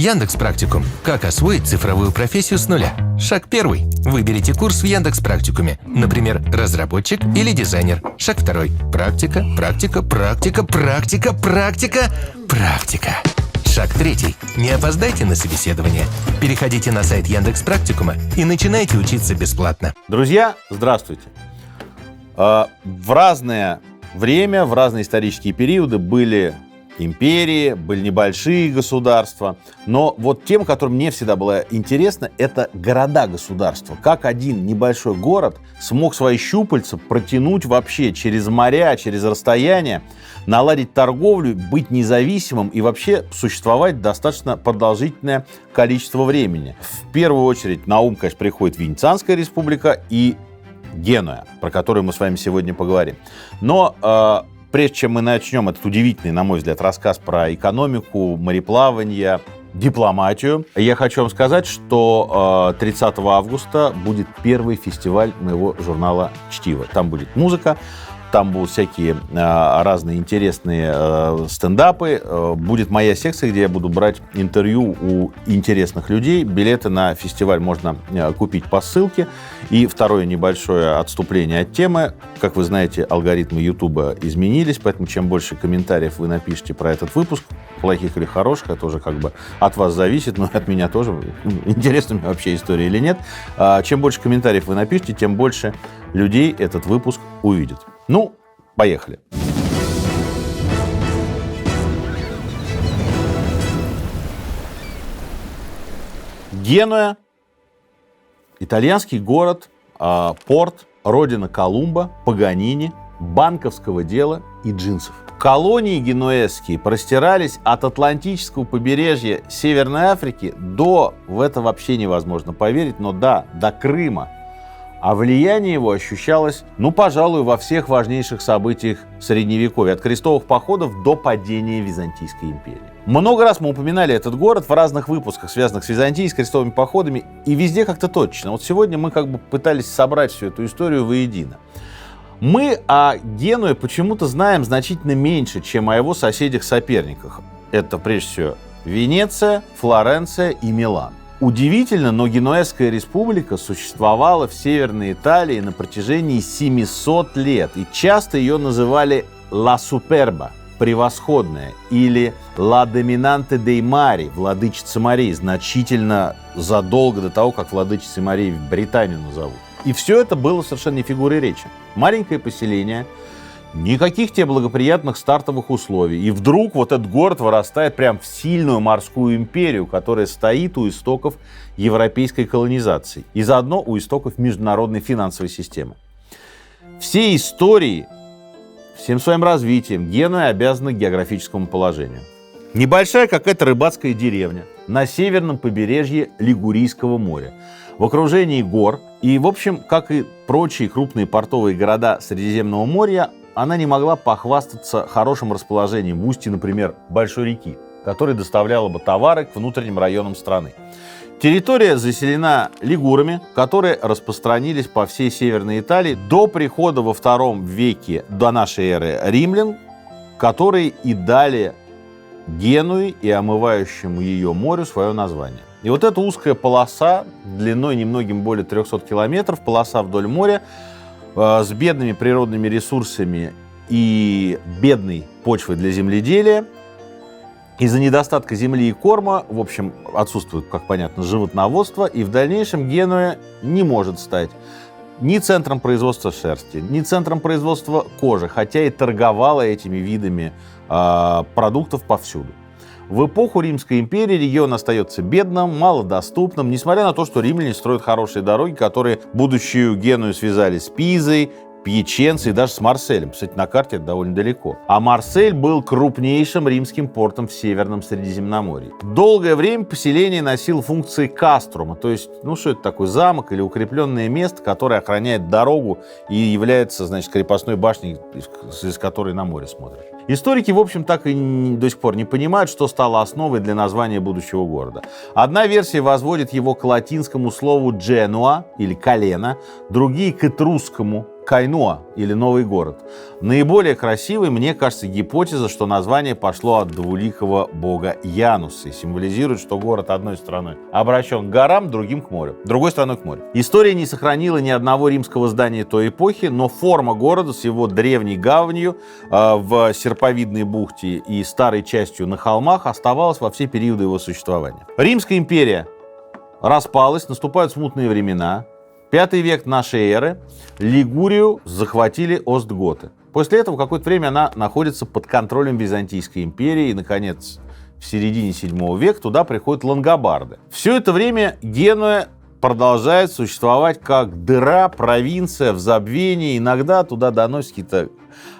Яндекс Практикум. Как освоить цифровую профессию с нуля? Шаг 1. Выберите курс в Яндекс Практикуме. Например, разработчик или дизайнер. Шаг 2. Практика, практика, практика, практика, практика, практика. Шаг 3. Не опоздайте на собеседование. Переходите на сайт Яндекс Практикума и начинайте учиться бесплатно. Друзья, здравствуйте. В разное время, в разные исторические периоды были империи, были небольшие государства. Но вот тема, которая мне всегда была интересна, это города-государства. Как один небольшой город смог свои щупальца протянуть вообще через моря, через расстояние, наладить торговлю, быть независимым и вообще существовать достаточно продолжительное количество времени. В первую очередь на ум, конечно, приходит Венецианская республика и Генуя, про которую мы с вами сегодня поговорим. Но прежде чем мы начнем этот удивительный, на мой взгляд, рассказ про экономику, мореплавание, дипломатию, я хочу вам сказать, что 30 августа будет первый фестиваль моего журнала «Чтиво». Там будет музыка, там будут всякие разные интересные стендапы. Будет моя секция, где я буду брать интервью у интересных людей. Билеты на фестиваль можно купить по ссылке. И второе небольшое отступление от темы. Как вы знаете, алгоритмы Ютуба изменились, поэтому чем больше комментариев вы напишите про этот выпуск, плохих или хороших, это уже как бы от вас зависит, но от меня тоже. Интересна мне вообще история или нет. Чем больше комментариев вы напишите, тем больше людей этот выпуск увидят. Ну, поехали. Генуя, итальянский город, порт, родина Колумба, Паганини, банковского дела и джинсов. Колонии генуэзские простирались от Атлантического побережья Северной Африки до, в это вообще невозможно поверить, но да, до Крыма. А влияние его ощущалось, пожалуй, во всех важнейших событиях Средневековья, от крестовых походов до падения Византийской империи. Много раз мы упоминали этот город в разных выпусках, связанных с Византией, с крестовыми походами, и везде как-то точно. Вот сегодня мы как бы пытались собрать всю эту историю воедино. Мы о Генуе почему-то знаем значительно меньше, чем о его соседях-соперниках. Это, прежде всего, Венеция, Флоренция и Милан. Удивительно, но Генуэзская республика существовала в Северной Италии на протяжении 700 лет. И часто ее называли «Ла Суперба» – «превосходная», или «Ла Доминанте дей Мари» – «владычица морей», значительно задолго до того, как владычицей морей в Британию назовут. И все это было совершенно не фигурой речи. Маленькое поселение, никаких тебе благоприятных стартовых условий. И вдруг вот этот город вырастает прям в сильную морскую империю, которая стоит у истоков европейской колонизации и заодно у истоков международной финансовой системы. Всей истории, всем своим развитием Генуя обязана географическому положению. Небольшая какая-то рыбацкая деревня на северном побережье Лигурийского моря, в окружении гор. И, в общем, как и прочие крупные портовые города Средиземного моря, она не могла похвастаться хорошим расположением в устье, например, большой реки, которая доставляла бы товары к внутренним районам страны. Территория заселена лигурами, которые распространились по всей Северной Италии до прихода во II веке до нашей эры римлян, которые и дали Генуе и омывающему ее морю свое название. И вот эта узкая полоса, длиной немногим более 300 километров, полоса вдоль моря, с бедными природными ресурсами и бедной почвой для земледелия. Из-за недостатка земли и корма, в общем, отсутствует, как понятно, животноводство, и в дальнейшем Генуя не может стать ни центром производства шерсти, ни центром производства кожи, хотя и торговала этими видами продуктов повсюду. В эпоху Римской империи регион остается бедным, малодоступным, несмотря на то, что римляне строят хорошие дороги, которые будущую Геную связали с Пизой, Пьяченцей и даже с Марселем. Кстати, на карте это довольно далеко. А Марсель был крупнейшим римским портом в Северном Средиземноморье. Долгое время поселение носило функции каструма, то есть, что это такое, замок или укрепленное место, которое охраняет дорогу и является, крепостной башней, из которой на море смотришь. Историки, в общем, так и до сих пор не понимают, что стало основой для названия будущего города. Одна версия возводит его к латинскому слову «дженуа» или «колено», другие к этрусскому Кайнуа или Новый город. Наиболее красивой, мне кажется, гипотеза, что название пошло от двуликого бога Януса и символизирует, что город одной стороной обращен к горам, другим к морю, другой стороной к морю. История не сохранила ни одного римского здания той эпохи, но форма города с его древней гаванью в серповидной бухте и старой частью на холмах оставалась во все периоды его существования. Римская империя распалась, наступают смутные времена. 5 век нашей эры, Лигурию захватили остготы. После этого какое-то время она находится под контролем Византийской империи, и, наконец, в середине 7 века туда приходят лангобарды. Все это время Генуя продолжает существовать как дыра, провинция в забвении. Иногда туда доносят какие-то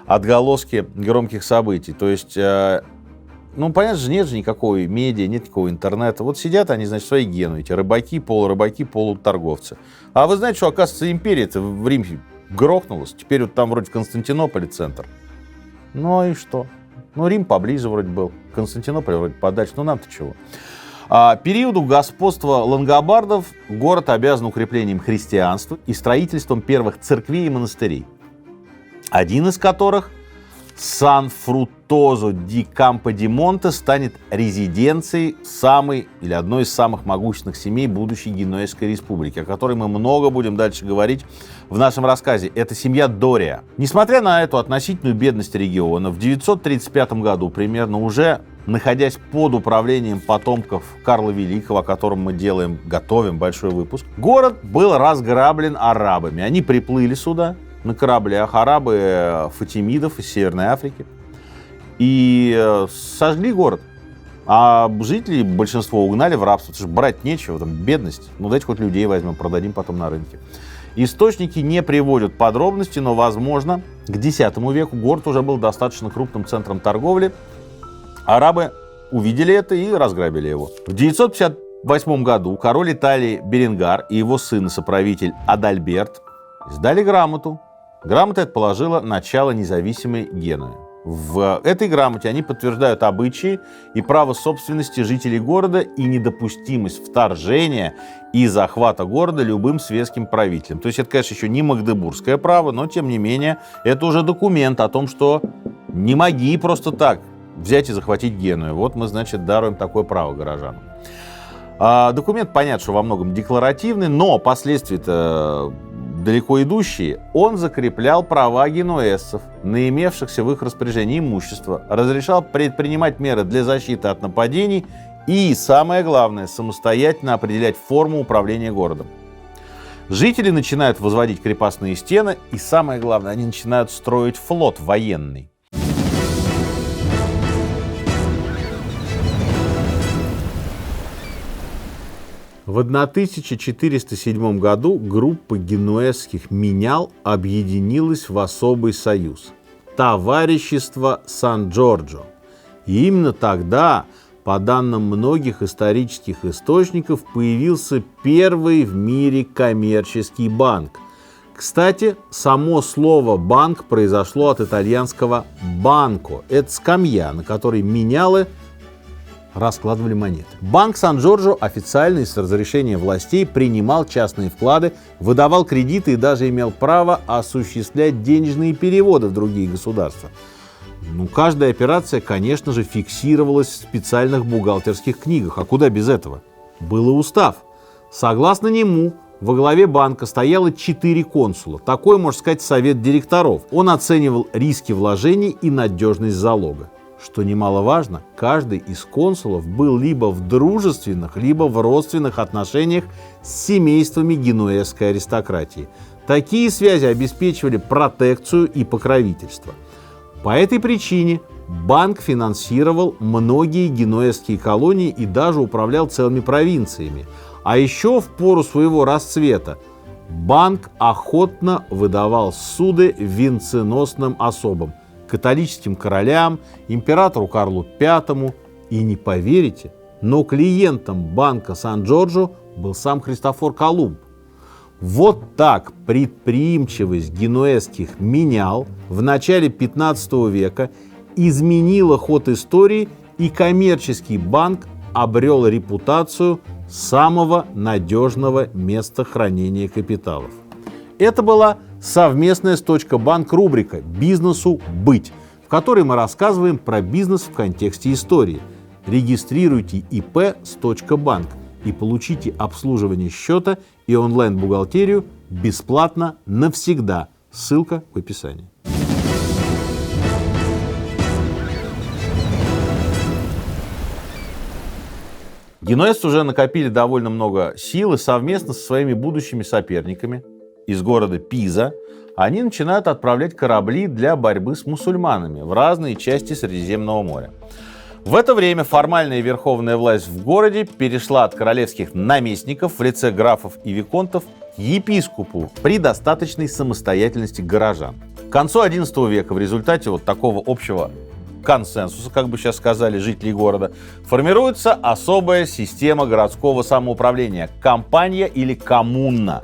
отголоски громких событий. То есть, понятно же, нет же никакой медиа, нет никакого интернета. Вот сидят они, значит, в своей Генуе, эти рыбаки, полуторговцы. А вы знаете, что, оказывается, империя-то в Риме грохнулась. Теперь вот там вроде Константинополь центр. Ну и что? Рим поближе вроде был. Константинополь вроде подальше. Нам-то чего? Периоду господства лангобардов город обязан укреплением христианства и строительством первых церквей и монастырей. Один из которых, Сан-Фрутозо ди Кампо-ди-Монте, станет резиденцией одной из самых могущественных семей будущей Генуэзской республики, о которой мы много будем дальше говорить в нашем рассказе. Это семья Дория. Несмотря на эту относительную бедность региона, в 935 году примерно, уже находясь под управлением потомков Карла Великого, о котором мы готовим большой выпуск, город был разграблен арабами. Они приплыли сюда на кораблях, арабы фатимидов из Северной Африки, и сожгли город. А жителей большинство угнали в рабство, потому что брать нечего, там бедность. Дайте хоть людей возьмем, продадим потом на рынке. Источники не приводят подробности, но, возможно, к X веку город уже был достаточно крупным центром торговли. Арабы увидели это и разграбили его. В 958 году король Италии Беренгар и его сын-соправитель Адальберт издали грамоту. Грамота эта положила начало независимой Генуи. В этой грамоте они подтверждают обычаи и право собственности жителей города и недопустимость вторжения и захвата города любым светским правителем. То есть это, конечно, еще не магдебургское право, но, тем не менее, это уже документ о том, что не моги просто так взять и захватить Геную. Вот мы, значит, даруем такое право горожанам. Документ, понятно, что во многом декларативный, но последствия-то далеко идущие. Он закреплял права генуэзцев на имевшихся в их распоряжении имущество, разрешал предпринимать меры для защиты от нападений и, самое главное, самостоятельно определять форму управления городом. Жители начинают возводить крепостные стены, и, самое главное, они начинают строить флот военный. В 1407 году группа генуэзских менял объединилась в особый союз – Товарищество Сан-Джорджо. И именно тогда, по данным многих исторических источников, появился первый в мире коммерческий банк. Кстати, само слово «банк» произошло от итальянского «банко». Это скамья, на которой менялы раскладывали монеты. Банк Сан-Джорджо официально и с разрешения властей принимал частные вклады, выдавал кредиты и даже имел право осуществлять денежные переводы в другие государства. Каждая операция, конечно же, фиксировалась в специальных бухгалтерских книгах. А куда без этого? Был устав. Согласно нему, во главе банка стояло 4 консула. Такой, можно сказать, совет директоров. Он оценивал риски вложений и надежность залога. Что немаловажно, каждый из консулов был либо в дружественных, либо в родственных отношениях с семействами генуэзской аристократии. Такие связи обеспечивали протекцию и покровительство. По этой причине банк финансировал многие генуэзские колонии и даже управлял целыми провинциями. А еще в пору своего расцвета банк охотно выдавал суды венценосным особам, католическим королям, императору Карлу V. И не поверите, но клиентом банка Сан-Джорджо был сам Христофор Колумб. Вот так предприимчивость генуэзских менял в начале 15 века изменила ход истории, и коммерческий банк обрел репутацию самого надежного места хранения капиталов. Это была совместная с .банк рубрика «Бизнесу быть», в которой мы рассказываем про бизнес в контексте истории. Регистрируйте ИП с .банк и получите обслуживание счета и онлайн-бухгалтерию бесплатно навсегда. Ссылка в описании. Генуэзцы уже накопили довольно много сил, и совместно со своими будущими соперниками из города Пиза они начинают отправлять корабли для борьбы с мусульманами в разные части Средиземного моря. В это время формальная верховная власть в городе перешла от королевских наместников в лице графов и виконтов к епископу при достаточной самостоятельности горожан. К концу XI века в результате вот такого общего консенсуса, как бы сейчас сказали жители города, формируется особая система городского самоуправления – компания или коммуна.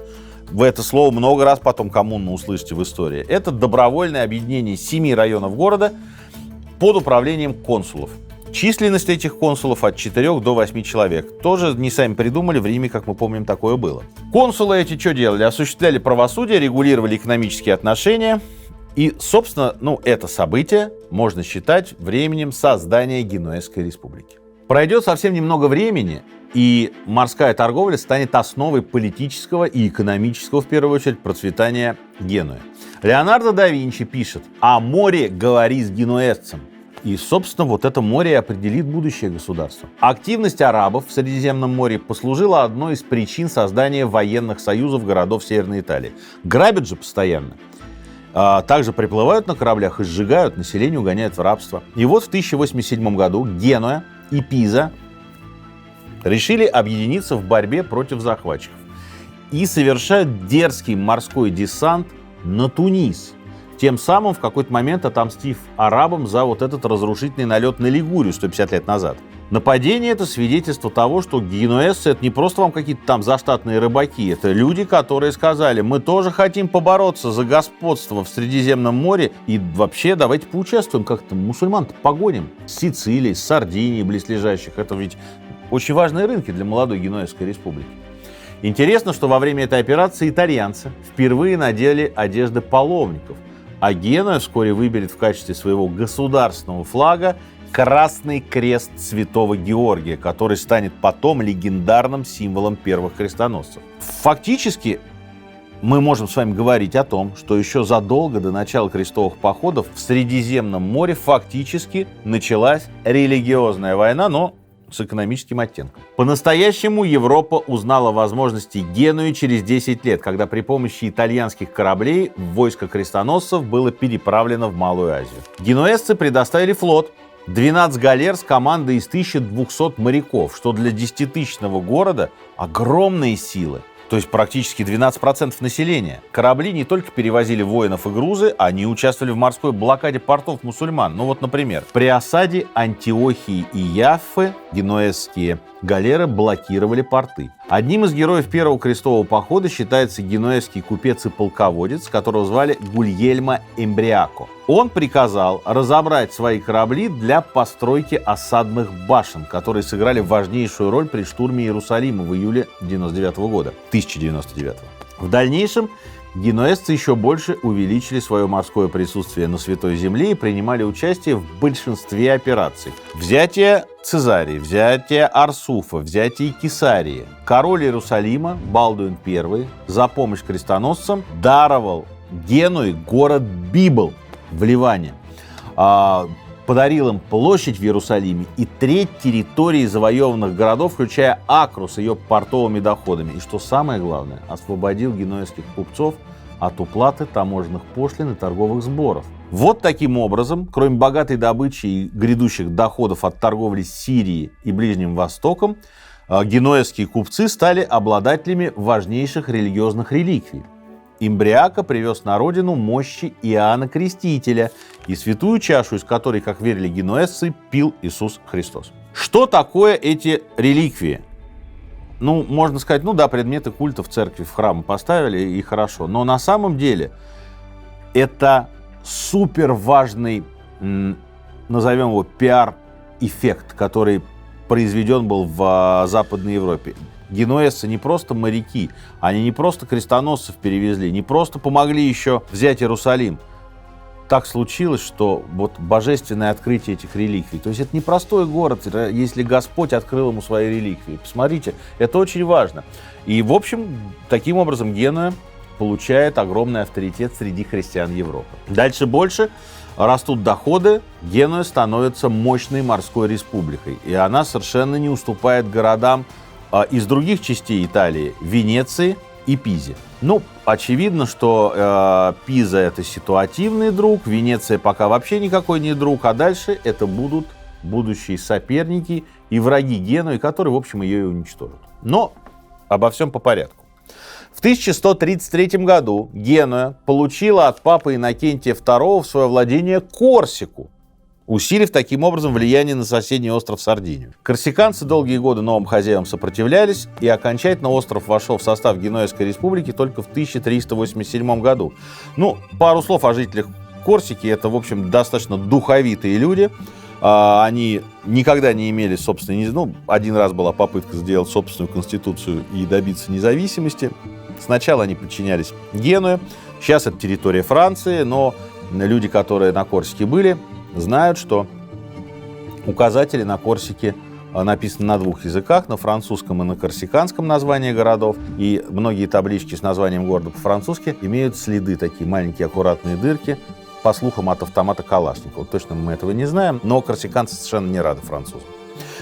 Вы это слово много раз потом коммуна услышите в истории. Это добровольное объединение 7 районов города под управлением консулов. Численность этих консулов от 4 до 8 человек. Тоже не сами придумали, в Риме, как мы помним, такое было. Консулы эти что делали? Осуществляли правосудие, регулировали экономические отношения. И, собственно, это событие можно считать временем создания Генуэзской республики. Пройдет совсем немного времени, и морская торговля станет основой политического и экономического, в первую очередь, процветания Генуи. Леонардо да Винчи пишет: «О море говори с генуэзцем». И, собственно, вот это море определит будущее государства. Активность арабов в Средиземном море послужила одной из причин создания военных союзов городов Северной Италии. Грабят же постоянно. Также приплывают на кораблях и сжигают, население угоняют в рабство. И вот в 1087 году Генуя и Пиза решили объединиться в борьбе против захватчиков и совершают дерзкий морской десант на Тунис, тем самым в какой-то момент отомстив арабам за вот этот разрушительный налет на Лигурию 150 лет назад. Нападение — это свидетельство того, что генуэзцы — это не просто вам какие-то там заштатные рыбаки, это люди, которые сказали: мы тоже хотим побороться за господство в Средиземном море, и вообще давайте поучаствуем как-то, мусульман-то погоним. С Сицилии, с Сардинии, близлежащих, это ведь очень важные рынки для молодой Генуэзской республики. Интересно, что во время этой операции итальянцы впервые надели одежды паломников, а Генуя вскоре выберет в качестве своего государственного флага Красный крест Святого Георгия, который станет потом легендарным символом первых крестоносцев. Фактически, мы можем с вами говорить о том, что еще задолго до начала крестовых походов в Средиземном море фактически началась религиозная война, но с экономическим оттенком. По-настоящему Европа узнала о возможности Генуи через 10 лет, когда при помощи итальянских кораблей войско крестоносцев было переправлено в Малую Азию. Генуэзцы предоставили флот, 12 галер с командой из 1200 моряков, что для 10-тысячного города огромные силы. То есть практически 12% населения. Корабли не только перевозили воинов и грузы, они участвовали в морской блокаде портов мусульман. Ну вот, например, при осаде Антиохии и Яффы генуэзские галеры блокировали порты. Одним из героев первого крестового похода считается генуэзский купец и полководец, которого звали Гульельмо Эмбриако. Он приказал разобрать свои корабли для постройки осадных башен, которые сыграли важнейшую роль при штурме Иерусалима в июле 1099. В дальнейшем генуэзцы еще больше увеличили свое морское присутствие на Святой Земле и принимали участие в большинстве операций. Взятие Цезарии, взятие Арсуфа, взятие Кесарии. Король Иерусалима Балдуин I за помощь крестоносцам даровал Генуе город Библ в Ливане. Подарил им площадь в Иерусалиме и треть территории завоеванных городов, включая Акру с ее портовыми доходами. И что самое главное, освободил генуэзских купцов от уплаты таможенных пошлин и торговых сборов. Вот таким образом, кроме богатой добычи и грядущих доходов от торговли с Сирией и Ближним Востоком, генуэзские купцы стали обладателями важнейших религиозных реликвий. Эмбриако привез на родину мощи Иоанна Крестителя и святую чашу, из которой, как верили генуэзцы, пил Иисус Христос. Что такое эти реликвии? Можно сказать, предметы культа в церкви, в храм поставили, и хорошо. Но на самом деле это супер важный, назовем его, пиар-эффект, который произведен был в Западной Европе. Генуэзцы не просто моряки, они не просто крестоносцев перевезли, не просто помогли еще взять Иерусалим. Так случилось, что вот божественное открытие этих реликвий, то есть это не простой город, если Господь открыл ему свои реликвии. Посмотрите, это очень важно. И, в общем, таким образом Генуя получает огромный авторитет среди христиан Европы. Дальше больше растут доходы, Генуя становится мощной морской республикой, и она совершенно не уступает городам из других частей Италии, Венеции и Пизе. Ну, очевидно, что Пиза — это ситуативный друг, Венеция пока вообще никакой не друг, а дальше это будут будущие соперники и враги Генуи, которые, в общем, ее и уничтожат. Но обо всем по порядку. В 1133 году Генуя получила от папы Иннокентия II в свое владение Корсику, усилив таким образом влияние на соседний остров Сардинию. Корсиканцы долгие годы новым хозяевам сопротивлялись, и окончательно остров вошел в состав Генуэзской республики только в 1387 году. Ну, пару слов о жителях Корсики. Это, в общем, достаточно духовитые люди. Они никогда не имели собственной... Ну, один раз была попытка сделать собственную конституцию и добиться независимости. Сначала они подчинялись Генуе. Сейчас это территория Франции, но люди, которые на Корсике были, знают, что указатели на Корсике написаны на двух языках, на французском и на корсиканском названии городов. И многие таблички с названием города по-французски имеют следы, такие маленькие аккуратные дырки, по слухам, от автомата Калашникова. Точно мы этого не знаем, но корсиканцы совершенно не рады французам.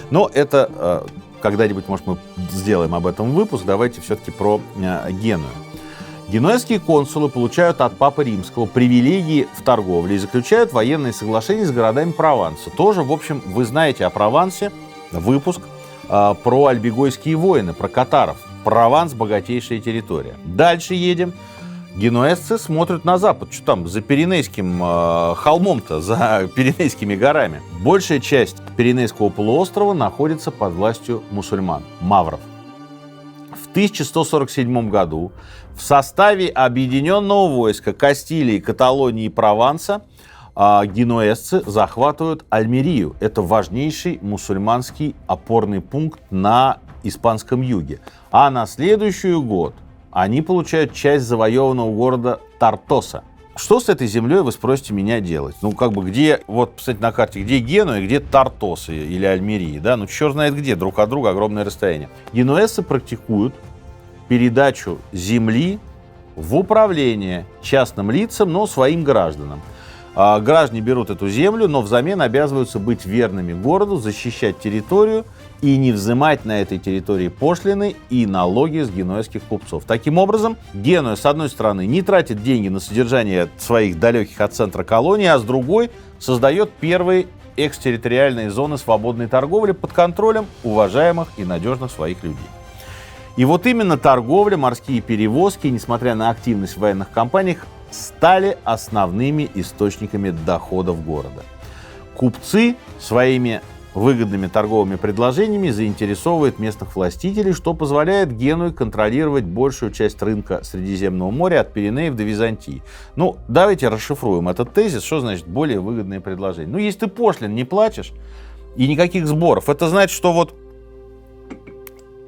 Но это когда-нибудь, может, мы сделаем об этом выпуск. Давайте все-таки про Геную. Генуэзские консулы получают от Папы Римского привилегии в торговле и заключают военные соглашения с городами Прованса. Тоже, в общем, вы знаете о Провансе, выпуск про альбегойские войны, про катаров. Прованс — богатейшая территория. Дальше едем. Генуэзцы смотрят на запад. Что там за Пиренейским холмом-то, за Пиренейскими горами? Большая часть Пиренейского полуострова находится под властью мусульман, мавров. В 1147 году в составе объединенного войска Кастилии, Каталонии и Прованса генуэзцы захватывают Альмерию. Это важнейший мусульманский опорный пункт на испанском юге. А на следующий год они получают часть завоеванного города Тартоса. Что с этой землей, вы спросите меня, делать? Ну, как бы где, вот, посмотрите на карте, где Генуя, где Тартоса или Альмерия, да? Ну, черт знает где, друг от друга огромное расстояние. Генуэзцы практикуют передачу земли в управление частным лицам, но своим гражданам. Граждане берут эту землю, но взамен обязываются быть верными городу, защищать территорию и не взимать на этой территории пошлины и налоги с генуэзских купцов. Таким образом, Генуя, с одной стороны, не тратит деньги на содержание своих далеких от центра колоний, а с другой создает первые экстерриториальные зоны свободной торговли под контролем уважаемых и надежных своих людей. И вот именно торговля, морские перевозки, несмотря на активность в военных кампаниях, стали основными источниками доходов города. Купцы своими выгодными торговыми предложениями заинтересовывают местных властителей, что позволяет Генуе контролировать большую часть рынка Средиземного моря от Пиренеев до Византии. Ну, давайте расшифруем этот тезис, что значит более выгодные предложения. Ну, если ты пошлин не платишь и никаких сборов, это значит, что вот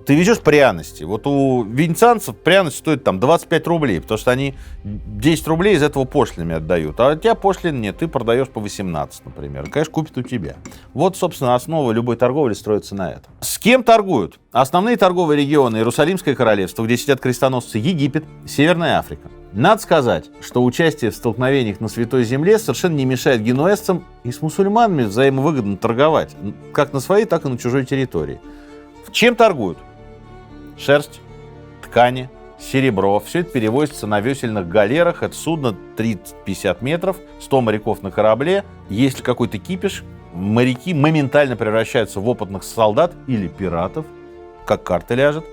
ты везешь пряности. Вот у венецианцев пряность стоит там 25 рублей, потому что они 10 рублей из этого пошлинами отдают. А у тебя пошлин нет, ты продаешь по 18, например. Конечно, купят у тебя. Вот, собственно, основа любой торговли строится на этом. С кем торгуют? Основные торговые регионы: Иерусалимское королевство, где сидят крестоносцы, Египет, Северная Африка. Надо сказать, что участие в столкновениях на Святой Земле совершенно не мешает генуэзцам и с мусульманами взаимовыгодно торговать, как на своей, так и на чужой территории. Чем торгуют? Шерсть, ткани, серебро. Все это перевозится на весельных галерах. Это судно 30-50 метров, 100 моряков на корабле. Если какой-то кипиш, моряки моментально превращаются в опытных солдат или пиратов, как карта ляжет.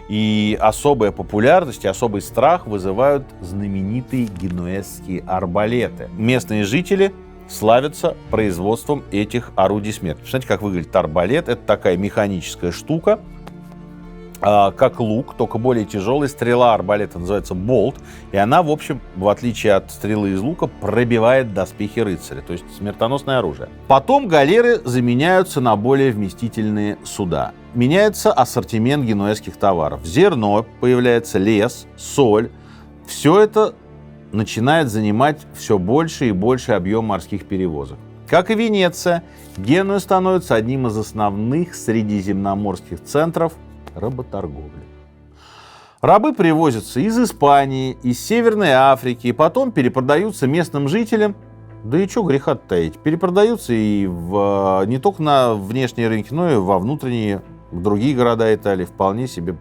И особая популярность и особый страх вызывают знаменитые генуэзские арбалеты. Местные жители славятся производством этих орудий смерти. Представляете, как выглядит арбалет? Это такая механическая штука, как лук, только более тяжелый. Стрела арбалета называется болт. И она, в общем, в отличие от стрелы из лука, пробивает доспехи рыцаря. То есть смертоносное оружие. Потом галеры заменяются на более вместительные суда. Меняется ассортимент генуэзских товаров. Зерно появляется, лес, соль. Все это начинает занимать все больше и больше объем морских перевозок. Как и Венеция, Генуя становится одним из основных средиземноморских центров работорговли. Рабы привозятся из Испании, из Северной Африки, и потом перепродаются местным жителям. Да и что греха таить, перепродаются и не только на внешние рынки, но и во внутренние, в другие города Италии вполне себе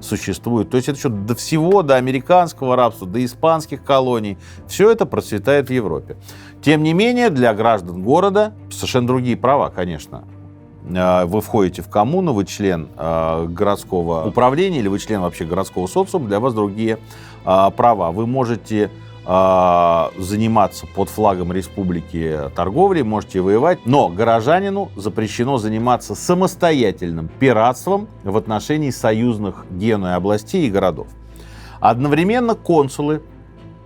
существует. То есть это еще до всего, до американского рабства, до испанских колоний. Все это процветает в Европе. Тем не менее, для граждан города совершенно другие права, конечно. Вы входите в коммуну, вы член городского управления или вы член вообще городского социума, для вас другие права. Вы можете заниматься под флагом республики торговлей, можете воевать, но горожанину запрещено заниматься самостоятельным пиратством в отношении союзных Генуи областей и городов. Одновременно консулы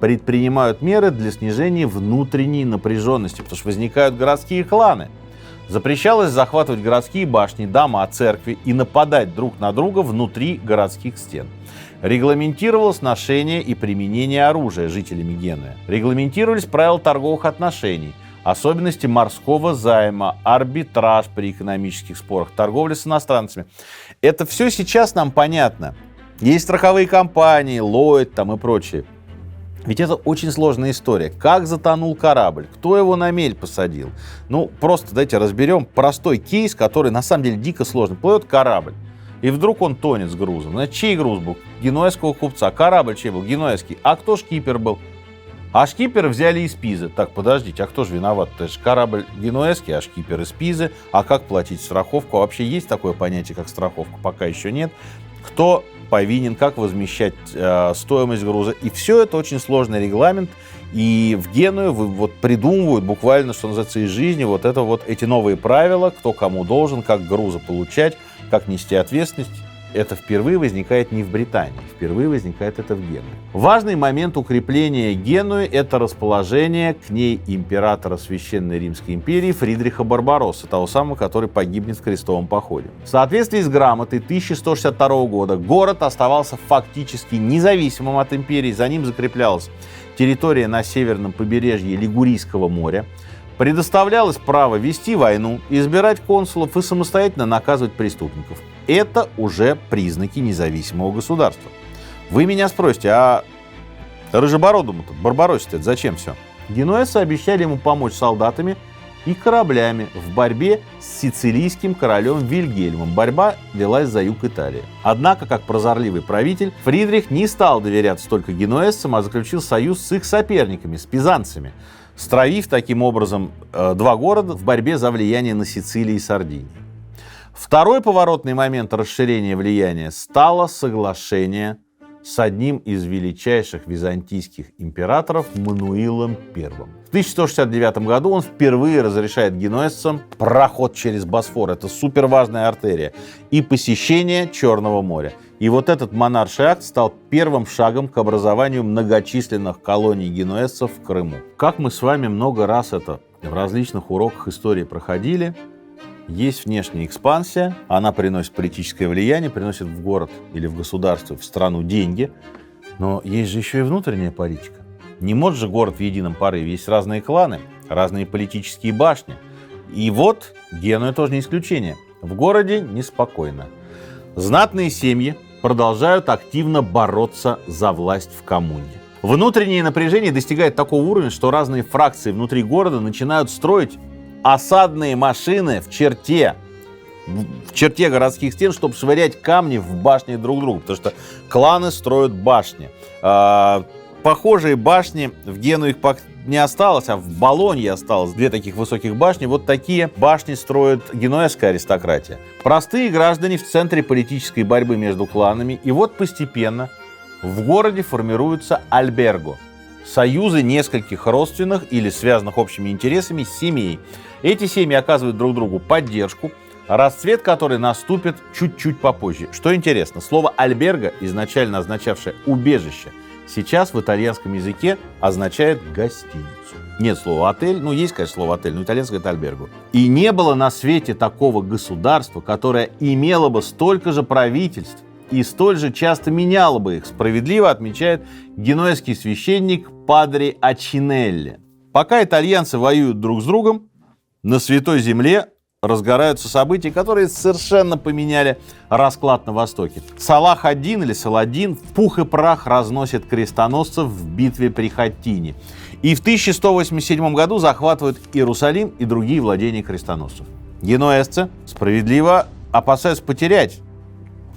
предпринимают меры для снижения внутренней напряженности, потому что возникают городские кланы. Запрещалось захватывать городские башни, дома, церкви и нападать друг на друга внутри городских стен. Регламентировалось ношение и применение оружия жителями Генуи. Регламентировались правила торговых отношений, особенности морского займа, арбитраж при экономических спорах, торговля с иностранцами. Это все сейчас нам понятно. Есть страховые компании, Lloyd там и прочее. Ведь это очень сложная история. Как затонул корабль? Кто его на мель посадил? Ну, просто давайте разберем простой кейс, который на самом деле дико сложный. Плывет корабль, и вдруг он тонет с грузом. Значит, чей груз был? Генуэзского купца. Корабль чей был? Генуэзский. А кто шкипер был? А шкипера взяли из Пизы. Так, подождите, а кто же виноват? Это же корабль генуэзский, а шкипер из Пизы. А как платить страховку? А вообще есть такое понятие, как страховка? Пока еще нет. Кто повинен, как возмещать стоимость груза. И все это очень сложный регламент. И в Генуе вот придумывают буквально, что называется, из жизни эти новые правила, кто кому должен, как грузы получать, как нести ответственность. Это впервые возникает не в Британии, впервые возникает это в Генуе. Важный момент укрепления Генуи – это расположение к ней императора Священной Римской империи Фридриха Барбароссы, того самого, который погибнет в крестовом походе. В соответствии с грамотой 1162 года город оставался фактически независимым от империи, за ним закреплялась территория на северном побережье Лигурийского моря, предоставлялось право вести войну, избирать консулов и самостоятельно наказывать преступников. Это уже признаки независимого государства. Вы меня спросите, а Рыжебородому-то, Барбароссе-то это зачем все? Генуэзцы обещали ему помочь солдатами и кораблями в борьбе с сицилийским королем Вильгельмом. Борьба велась за юг Италии. Однако, как прозорливый правитель, Фридрих не стал доверяться только генуэзцам, а заключил союз с их соперниками, с пизанцами, стравив таким образом два города в борьбе за влияние на Сицилии и Сардинии. Второй поворотный момент расширения влияния стало соглашение с одним из величайших византийских императоров Мануилом I. В 1169 году он впервые разрешает генуэзцам проход через Босфор, это суперважная артерия, и посещение Черного моря. И вот этот монарший акт стал первым шагом к образованию многочисленных колоний генуэзцев в Крыму. Как мы с вами много раз это в различных уроках истории проходили, есть внешняя экспансия, она приносит политическое влияние, приносит в город или в государство, в страну деньги, но есть же еще и внутренняя политика. Не может же город в едином порыве, есть разные кланы, разные политические башни. И вот Генуя тоже не исключение. В городе неспокойно. Знатные семьи продолжают активно бороться за власть в коммуне. Внутреннее напряжение достигает такого уровня, что разные фракции внутри города начинают строить осадные машины в черте городских стен, чтобы швырять камни в башни друг друга, потому что кланы строят башни. Похожие башни в Генуе не осталось, а в Болонье осталось две таких высоких башни. Вот такие башни строит генуэзская аристократия. Простые граждане в центре политической борьбы между кланами. И вот постепенно в городе формируются альберго – союзы нескольких родственных или связанных общими интересами семей. Эти семьи оказывают друг другу поддержку, расцвет которой наступит чуть-чуть попозже. Что интересно, слово «альберго», изначально означавшее «убежище», сейчас в итальянском языке означает «гостиницу». Нет слова «отель», есть, конечно, слово «отель», но итальянское это «альберго». И не было на свете такого государства, которое имело бы столько же правительств и столь же часто меняло бы их, справедливо отмечает генуэзский священник Падре Ачинелли. Пока итальянцы воюют друг с другом, на Святой Земле разгораются события, которые совершенно поменяли расклад на Востоке. Салах-ад-Дин или Саладин в пух и прах разносит крестоносцев в битве при Хаттине. И в 1187 году захватывают Иерусалим и другие владения крестоносцев. Генуэзцы справедливо опасаются потерять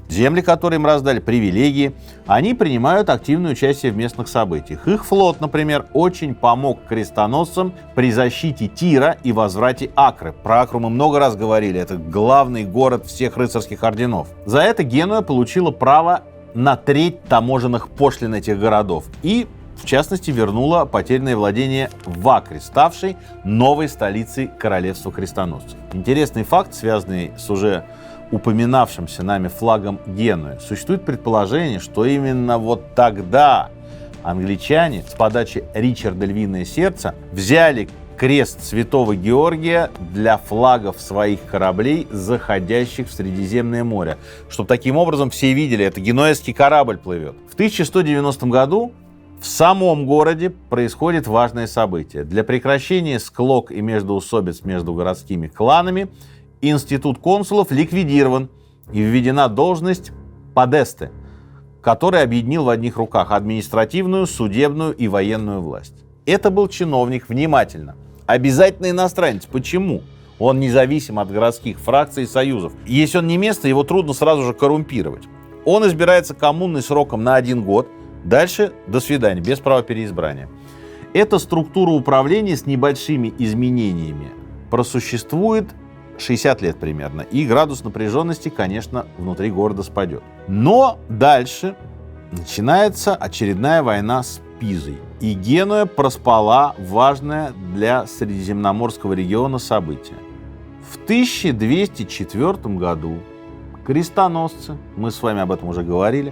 земли, которые им раздали, привилегии, они принимают активное участие в местных событиях. Их флот, например, очень помог крестоносцам при защите Тира и возврате Акры. Про Акру мы много раз говорили, это главный город всех рыцарских орденов. За это Генуя получила право на треть таможенных пошлин этих городов и, в частности, вернула потерянное владение в Акре, ставшей новой столицей королевства крестоносцев. Интересный факт, связанный с уже упоминавшимся нами флагом Генуи. Существует предположение, что именно вот тогда англичане с подачи Ричарда Львиное Сердце взяли крест Святого Георгия для флагов своих кораблей, заходящих в Средиземное море. Чтобы таким образом все видели, это генуэзский корабль плывет. В 1190 году в самом городе происходит важное событие. Для прекращения склок и междоусобиц между городскими кланами институт консулов ликвидирован и введена должность подесты, который объединил в одних руках административную, судебную и военную власть. Это был чиновник, внимательно, обязательно иностранец. Почему? Он независим от городских фракций и союзов. Если он не место, его трудно сразу же коррумпировать. Он избирается коммуной сроком на 1 год, дальше до свидания, без права переизбрания. Эта структура управления с небольшими изменениями просуществует 60 лет примерно, и градус напряженности, конечно, внутри города спадет. Но дальше начинается очередная война с Пизой, и Генуя проспала важное для Средиземноморского региона событие. В 1204 году крестоносцы, мы с вами об этом уже говорили,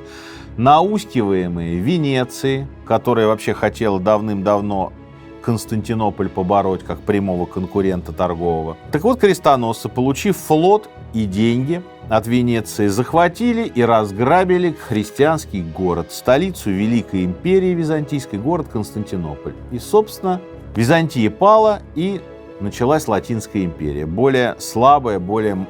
наускиваемые Венецией, которая вообще хотела давным-давно Константинополь побороть как прямого конкурента торгового. Так вот, крестоносцы, получив флот и деньги от Венеции, захватили и разграбили христианский город, столицу Великой империи Византийской, город Константинополь. И, собственно, Византия пала, и началась Латинская империя. Более слабая, более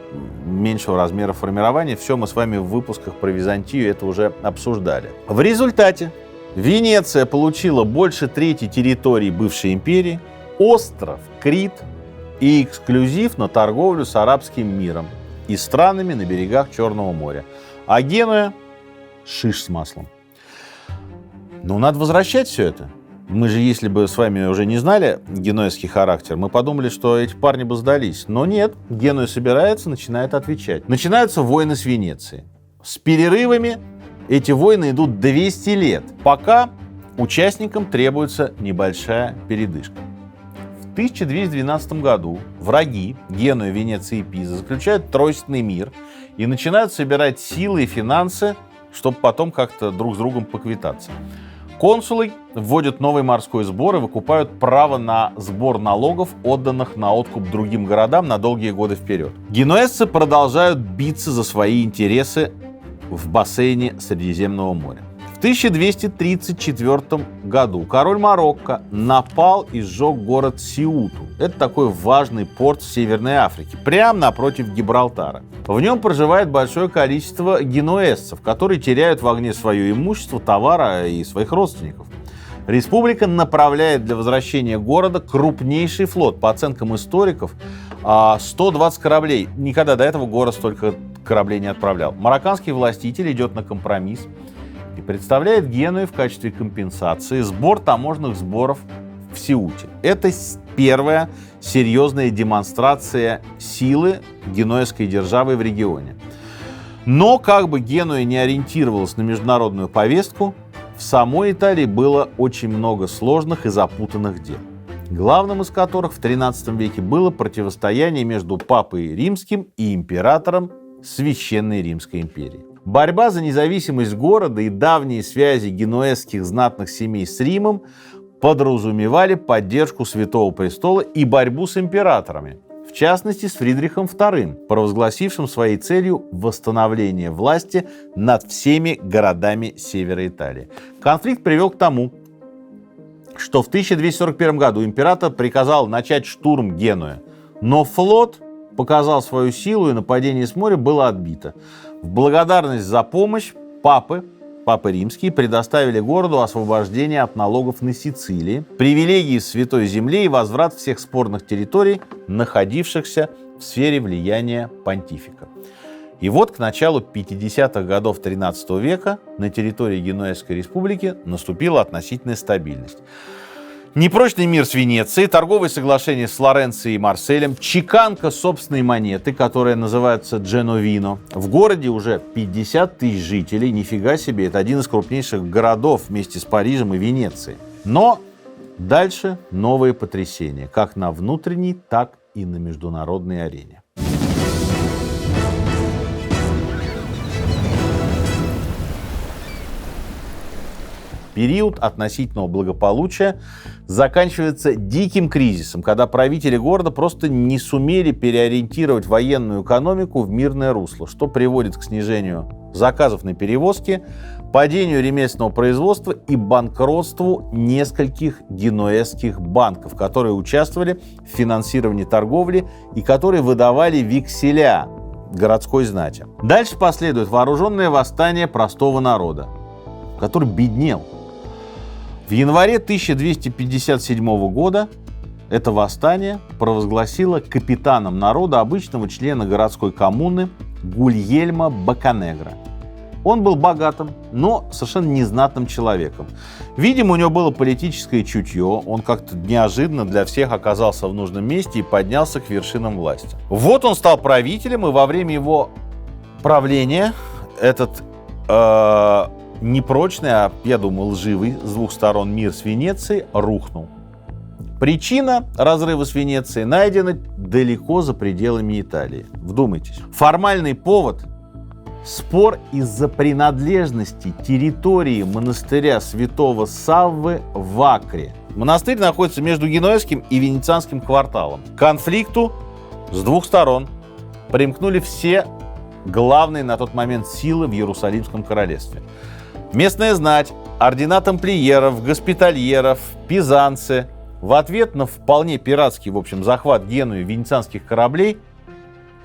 меньшего размера формирования. Все мы с вами в выпусках про Византию это уже обсуждали. В результате Венеция получила больше трети территории бывшей империи, остров Крит и эксклюзив на торговлю с арабским миром и странами на берегах Черного моря. А Генуя — шиш с маслом. Но надо возвращать все это. Мы же, если бы с вами уже не знали генуэзский характер, мы подумали, что эти парни бы сдались. Но нет, Генуя собирается, начинает отвечать. Начинаются войны с Венецией. С перерывами. Эти войны идут 200 лет, пока участникам требуется небольшая передышка. В 1212 году враги Генуя, Венеции и Пизы заключают тройственный мир и начинают собирать силы и финансы, чтобы потом как-то друг с другом поквитаться. Консулы вводят новый морской сбор и выкупают право на сбор налогов, отданных на откуп другим городам на долгие годы вперед. Генуэзцы продолжают биться за свои интересы в бассейне Средиземного моря. В 1234 году король Марокко напал и сжег город Сеуту. Это такой важный порт в Северной Африке, прямо напротив Гибралтара. В нем проживает большое количество генуэзцев, которые теряют в огне свое имущество, товары и своих родственников. Республика направляет для возвращения города крупнейший флот. По оценкам историков, 120 кораблей. Никогда до этого город столько кораблей не отправлял. Марокканский властитель идет на компромисс и представляет Генуе в качестве компенсации сбор таможенных сборов в Сеуте. Это первая серьезная демонстрация силы генуэзской державы в регионе. Но как бы Генуя не ориентировалась на международную повестку, в самой Италии было очень много сложных и запутанных дел. главным из которых в XIII веке было противостояние между Папой Римским и императором Священной Римской империи. Борьба за независимость города и давние связи генуэзских знатных семей с Римом подразумевали поддержку Святого Престола и борьбу с императорами, в частности с Фридрихом II, провозгласившим своей целью восстановление власти над всеми городами севера Италии. Конфликт привел к тому, что в 1241 году император приказал начать штурм Генуи, но флот показал свою силу, и нападение с моря было отбито. В благодарность за помощь Папы Римские предоставили городу освобождение от налогов на Сицилии, привилегии в Святой Земле и возврат всех спорных территорий, находившихся в сфере влияния понтифика. И вот к началу 50-х годов XIII века на территории Генуэзской республики наступила относительная стабильность. Непрочный мир с Венецией, торговые соглашения с Флоренцией и Марселем, чеканка собственной монеты, которая называется Дженовино. В городе уже 50 тысяч жителей, нифига себе, это один из крупнейших городов вместе с Парижем и Венецией. Но дальше новые потрясения, как на внутренней, так и на международной арене. Период относительного благополучия заканчивается диким кризисом, когда правители города просто не сумели переориентировать военную экономику в мирное русло, что приводит к снижению заказов на перевозки, падению ремесленного производства и банкротству нескольких генуэзских банков, которые участвовали в финансировании торговли и которые выдавали векселя городской знати. Дальше последует вооруженное восстание простого народа, который беднел. В январе 1257 года это восстание провозгласило капитаном народа обычного члена городской коммуны Гульельма Боканегра. Он был богатым, но совершенно незнатным человеком. Видимо, у него было политическое чутье, он как-то неожиданно для всех оказался в нужном месте и поднялся к вершинам власти. Вот он стал правителем, и во время его правления этот непрочный, а, я думаю, лживый с двух сторон мир с Венецией рухнул. Причина разрыва с Венецией найдена далеко за пределами Италии. Вдумайтесь. Формальный повод – спор из-за принадлежности территории монастыря святого Саввы в Акре. Монастырь находится между Генуэзским и Венецианским кварталом. К конфликту с двух сторон примкнули все главные на тот момент силы в Иерусалимском королевстве. Местная знать, ордена тамплиеров, госпитальеров, пизанцы. В ответ на вполне пиратский, в общем, захват Генуи венецианских кораблей,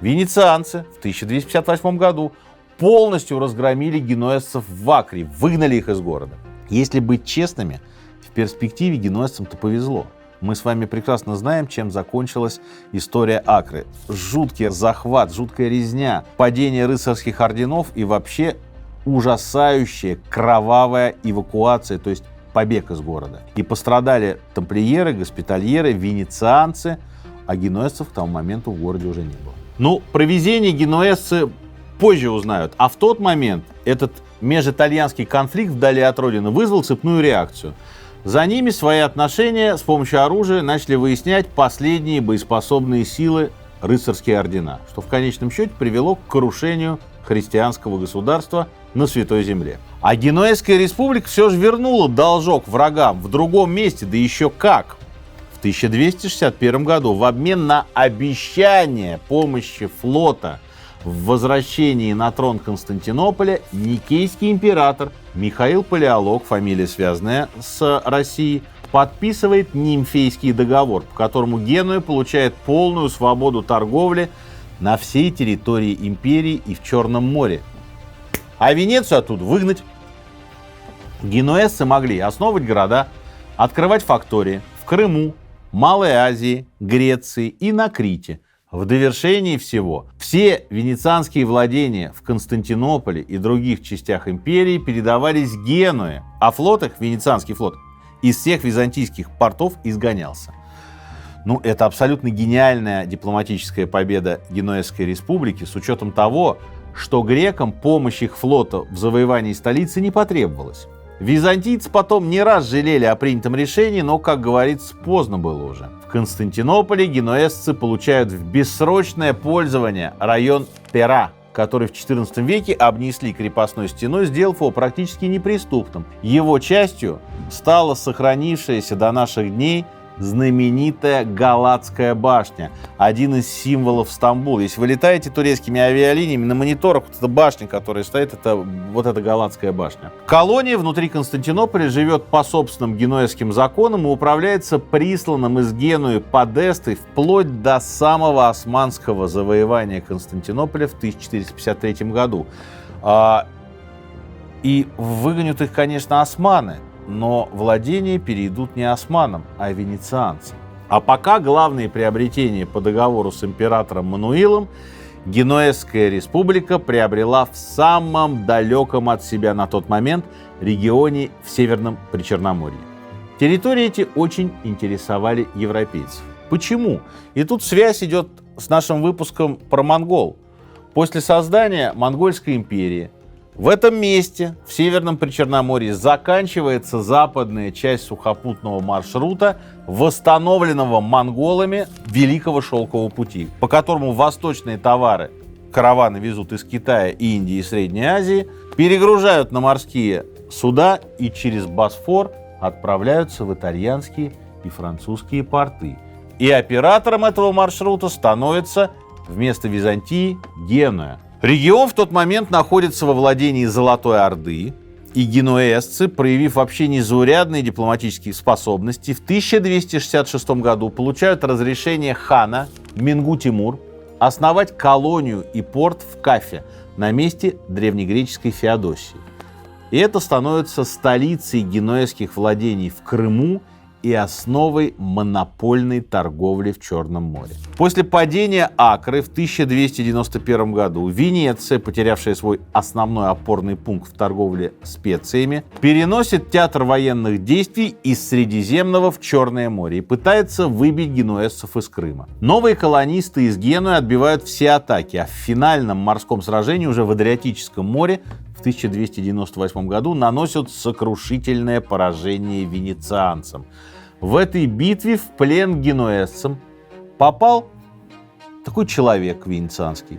венецианцы в 1258 году полностью разгромили генуэзцев в Акре, выгнали их из города. Если быть честными, в перспективе генуэзцам-то повезло. Мы с вами прекрасно знаем, чем закончилась история Акры. Жуткий захват, жуткая резня, падение рыцарских орденов и вообще ужасающая кровавая эвакуация, то есть побег из города. И пострадали тамплиеры, госпитальеры, венецианцы, а генуэзцев к тому моменту в городе уже не было. Ну, про везение генуэзцы позже узнают, а в тот момент этот межитальянский конфликт вдали от родины вызвал цепную реакцию. За ними свои отношения с помощью оружия начали выяснять последние боеспособные силы рыцарские ордена, что в конечном счете привело к крушению христианского государства на Святой Земле. А Генуэзская республика все же вернула должок врагам в другом месте, да еще как. В 1261 году в обмен на обещание помощи флота в возвращении на трон Константинополя никейский император Михаил Палеолог, фамилия связанная с Россией, подписывает Нимфейский договор, по которому Генуя получает полную свободу торговли на всей территории империи и в Черном море. А Венецию оттуда выгнать. Генуэзцы могли основывать города, открывать фактории в Крыму, Малой Азии, Греции и на Крите. В довершении всего, все венецианские владения в Константинополе и других частях империи передавались Генуе, а флот их, венецианский флот, из всех византийских портов изгонялся. Ну, это абсолютно гениальная дипломатическая победа Генуэзской республики с учетом того, что грекам помощь их флота в завоевании столицы не потребовалась. Византийцы потом не раз жалели о принятом решении, но, как говорится, поздно было уже. В Константинополе генуэзцы получают в бессрочное пользование район Пера, который в XIV веке обнесли крепостной стеной, сделав его практически неприступным. Его частью стала сохранившаяся до наших дней знаменитая Галатская башня, один из символов Стамбула. Если вы летаете турецкими авиалиниями, на мониторах вот эта башня, которая стоит, это вот эта Галатская башня. Колония внутри Константинополя живет по собственным генуэзским законам и управляется присланным из Генуи Подестой вплоть до самого османского завоевания Константинополя в 1453 году. И выгонят их, конечно, османы, но владения перейдут не османам, а венецианцам. А пока главные приобретения по договору с императором Мануилом Генуэзская республика приобрела в самом далеком от себя на тот момент регионе в Северном Причерноморье. Территории эти очень интересовали европейцев. Почему? И тут связь идет с нашим выпуском про монгол. После создания Монгольской империи в этом месте, в Северном Причерноморье, заканчивается западная часть сухопутного маршрута, восстановленного монголами Великого Шелкового пути, по которому восточные товары караваны везут из Китая, Индии и Средней Азии, перегружают на морские суда и через Босфор отправляются в итальянские и французские порты. И оператором этого маршрута становится вместо Византии Генуя. Регион в тот момент находится во владении Золотой Орды, и генуэзцы, проявив вообще незаурядные дипломатические способности, в 1266 году получают разрешение хана Мингу-Тимур основать колонию и порт в Кафе на месте древнегреческой Феодосии. И это становится столицей генуэзских владений в Крыму и основой монопольной торговли в Черном море. После падения Акры в 1291 году Венеция, потерявшая свой основной опорный пункт в торговле специями, переносит театр военных действий из Средиземного в Черное море и пытается выбить генуэзцев из Крыма. Новые колонисты из Генуи отбивают все атаки, а в финальном морском сражении уже в Адриатическом море в 1298 году наносят сокрушительное поражение венецианцам. В этой битве в плен к генуэзцам попал такой человек венецианский.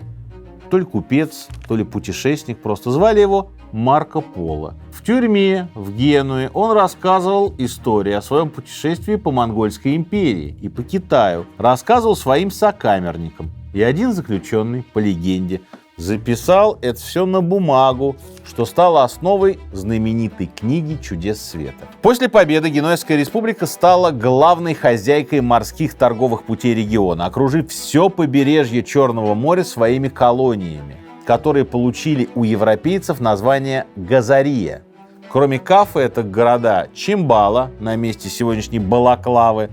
То ли купец, то ли путешественник, просто звали его Марко Поло. В тюрьме в Генуе он рассказывал историю о своем путешествии по Монгольской империи и по Китаю. Рассказывал своим сокамерникам. И один заключенный, по легенде, записал это все на бумагу, что стало основой знаменитой книги «Чудес света». После победы Генуэзская республика стала главной хозяйкой морских торговых путей региона, окружив все побережье Черного моря своими колониями, которые получили у европейцев название Газария. Кроме Кафы, это города Чимбала, на месте сегодняшней Балаклавы,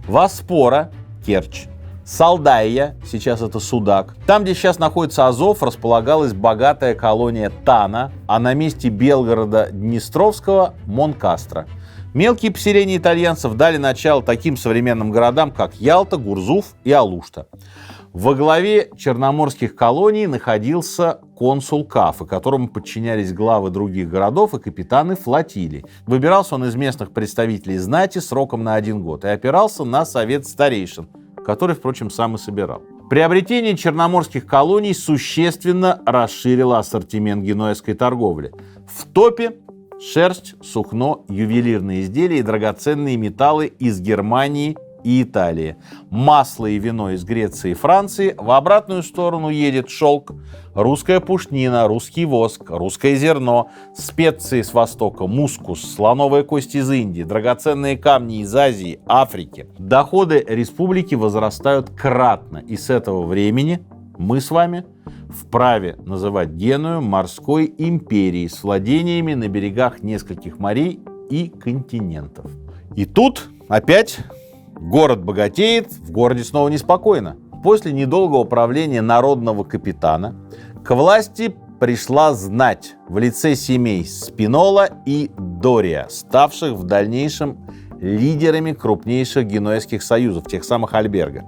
Воспора, Керчь, Салдайя, сейчас это Судак. Там, где сейчас находится Азов, располагалась богатая колония Тана, а на месте Белгорода Днестровского – Монкастро. Мелкие поселения итальянцев дали начало таким современным городам, как Ялта, Гурзуф и Алушта. Во главе черноморских колоний находился консул Кафы, которому подчинялись главы других городов и капитаны флотилий. Выбирался он из местных представителей знати сроком на 1 год и опирался на совет старейшин, который, впрочем, сам и собирал. Приобретение черноморских колоний существенно расширило ассортимент генуэзской торговли. В топе шерсть, сукно, ювелирные изделия и драгоценные металлы из Германии и Италии. Масло и вино из Греции и Франции. В обратную сторону едет шелк, русская пушнина, русский воск, русское зерно, специи с Востока, мускус, слоновая кость из Индии, драгоценные камни из Азии, Африки. Доходы республики возрастают кратно, и с этого времени мы с вами вправе называть Геную морской империей с владениями на берегах нескольких морей и континентов. И тут опять город богатеет, в городе снова неспокойно. После недолгого правления народного капитана к власти пришла знать в лице семей Спинола и Дория, ставших в дальнейшем лидерами крупнейших генуэзских союзов, тех самых Альберго.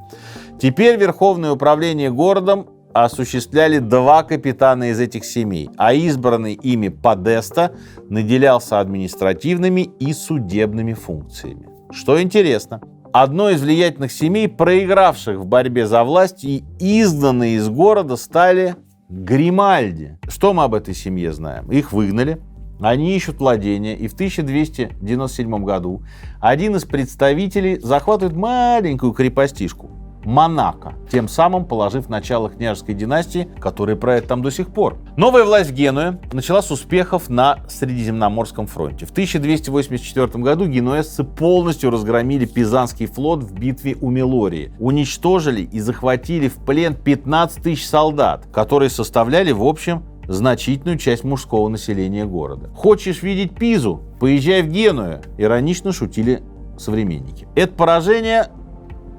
Теперь верховное управление городом осуществляли два капитана из этих семей, а избранный ими подеста наделялся административными и судебными функциями. Что интересно, одной из влиятельных семей, проигравших в борьбе за власть и изгнанные из города, стали Гримальди. Что мы об этой семье знаем? Их выгнали, они ищут владения, и в 1297 году один из представителей захватывает маленькую крепостишку Монако, тем самым положив начало княжеской династии, которая правит там до сих пор. Новая власть в Генуе начала с успехов на Средиземноморском фронте. В 1284 году генуэзцы полностью разгромили Пизанский флот в битве у Мелории, уничтожили и захватили в плен 15 тысяч солдат, которые составляли в общем значительную часть мужского населения города. «Хочешь видеть Пизу? Поезжай в Геную», иронично шутили современники. Это поражение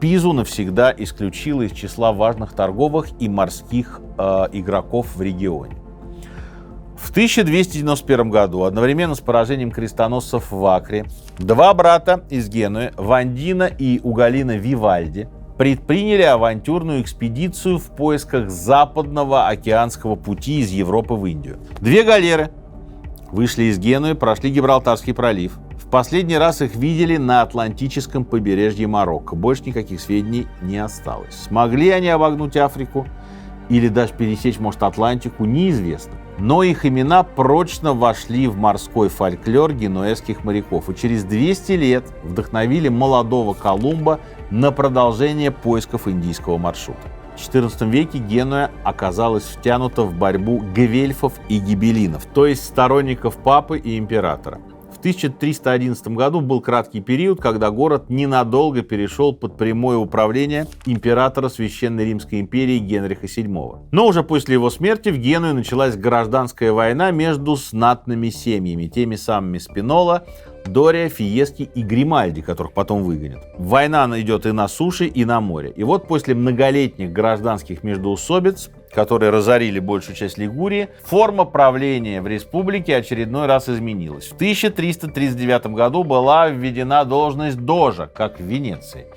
Пизу навсегда исключило из числа важных торговых и морских игроков в регионе. В 1291 году, одновременно с поражением крестоносцев в Акре, два брата из Генуи, Вандина и Угалина Вивальди, предприняли авантюрную экспедицию в поисках западного океанского пути из Европы в Индию. Две галеры вышли из Генуи, прошли Гибралтарский пролив. В последний раз их видели на Атлантическом побережье Марокко. Больше никаких сведений не осталось. Смогли они обогнуть Африку или даже пересечь, может, Атлантику, неизвестно. Но их имена прочно вошли в морской фольклор генуэзских моряков и через 200 лет вдохновили молодого Колумба на продолжение поисков индийского маршрута. В XIV веке Генуя оказалась втянута в борьбу гвельфов и гибеллинов, то есть сторонников папы и императора. В 1311 году был краткий период, когда город ненадолго перешел под прямое управление императора Священной Римской империи Генриха VII. Но уже после его смерти в Генуе началась гражданская война между знатными семьями, теми самыми Спинола, Дория, Фиесchi и Гримальди, которых потом выгонят. Война идет и на суше, и на море. И вот после многолетних гражданских междоусобиц, которые разорили большую часть Лигурии, форма правления в республике очередной раз изменилась. В 1339 году была введена должность дожа, как в Венеции.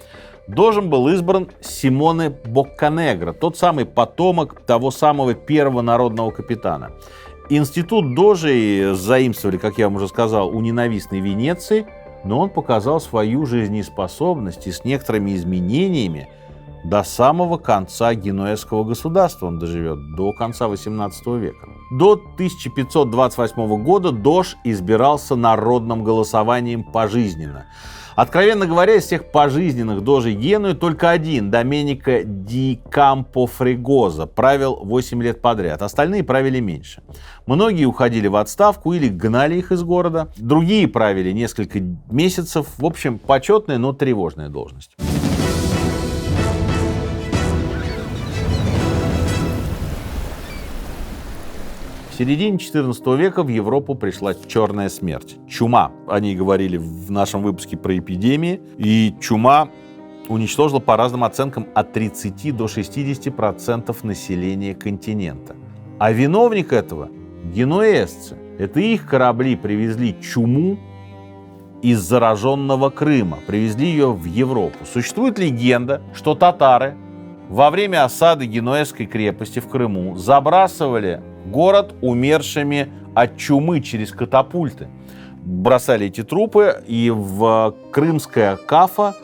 Дожем был избран Симоне Бокканегро, тот самый потомок того самого первого народного капитана. Институт дожей заимствовали, как я вам уже сказал, у ненавистной Венеции, но он показал свою жизнеспособность и с некоторыми изменениями до самого конца генуэзского государства он доживет, до конца XVIII века. До 1528 года дож избирался народным голосованием пожизненно. Откровенно говоря, из всех пожизненных дожей Генуи только один, Доменико ди Кампофрегоза, правил 8 лет подряд, остальные правили меньше. Многие уходили в отставку или гнали их из города, другие правили несколько месяцев. В общем, почетная, но тревожная должность. В середине XIV века в Европу пришла черная смерть. Чума. О ней говорили в нашем выпуске про эпидемии. И чума уничтожила по разным оценкам от 30 до 60% населения континента. А виновник этого – генуэзцы. Это их корабли привезли чуму из зараженного Крыма, привезли ее в Европу. Существует легенда, что татары во время осады Генуэзской крепости в Крыму забрасывали город умершими от чумы через катапульты. Бросали эти трупы, и крымская Кафа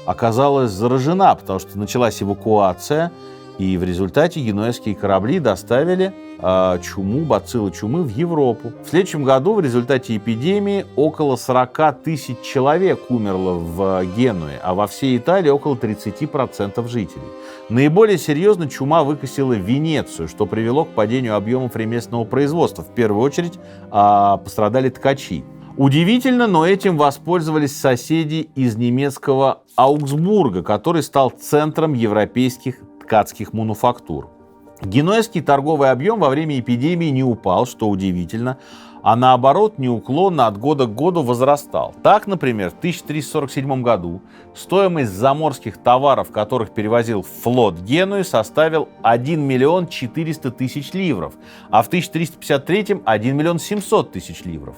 оказалась заражена, потому что началась эвакуация, и в результате генуэзские корабли доставили бациллы чумы в Европу. В следующем году в результате эпидемии около 40 тысяч человек умерло в Генуе, а во всей Италии около 30% жителей. Наиболее серьезно чума выкосила Венецию, что привело к падению объемов ремесленного производства. В первую очередь пострадали ткачи. Удивительно, но этим воспользовались соседи из немецкого Аугсбурга, который стал центром европейских ткацких мануфактур. Генуэзский торговый объем во время эпидемии не упал, что удивительно, а наоборот неуклонно от года к году возрастал. Так, например, в 1347 году стоимость заморских товаров, которых перевозил флот Генуи, составил 1 миллион 400 тысяч ливров, а в 1353 – 1 миллион 700 тысяч ливров.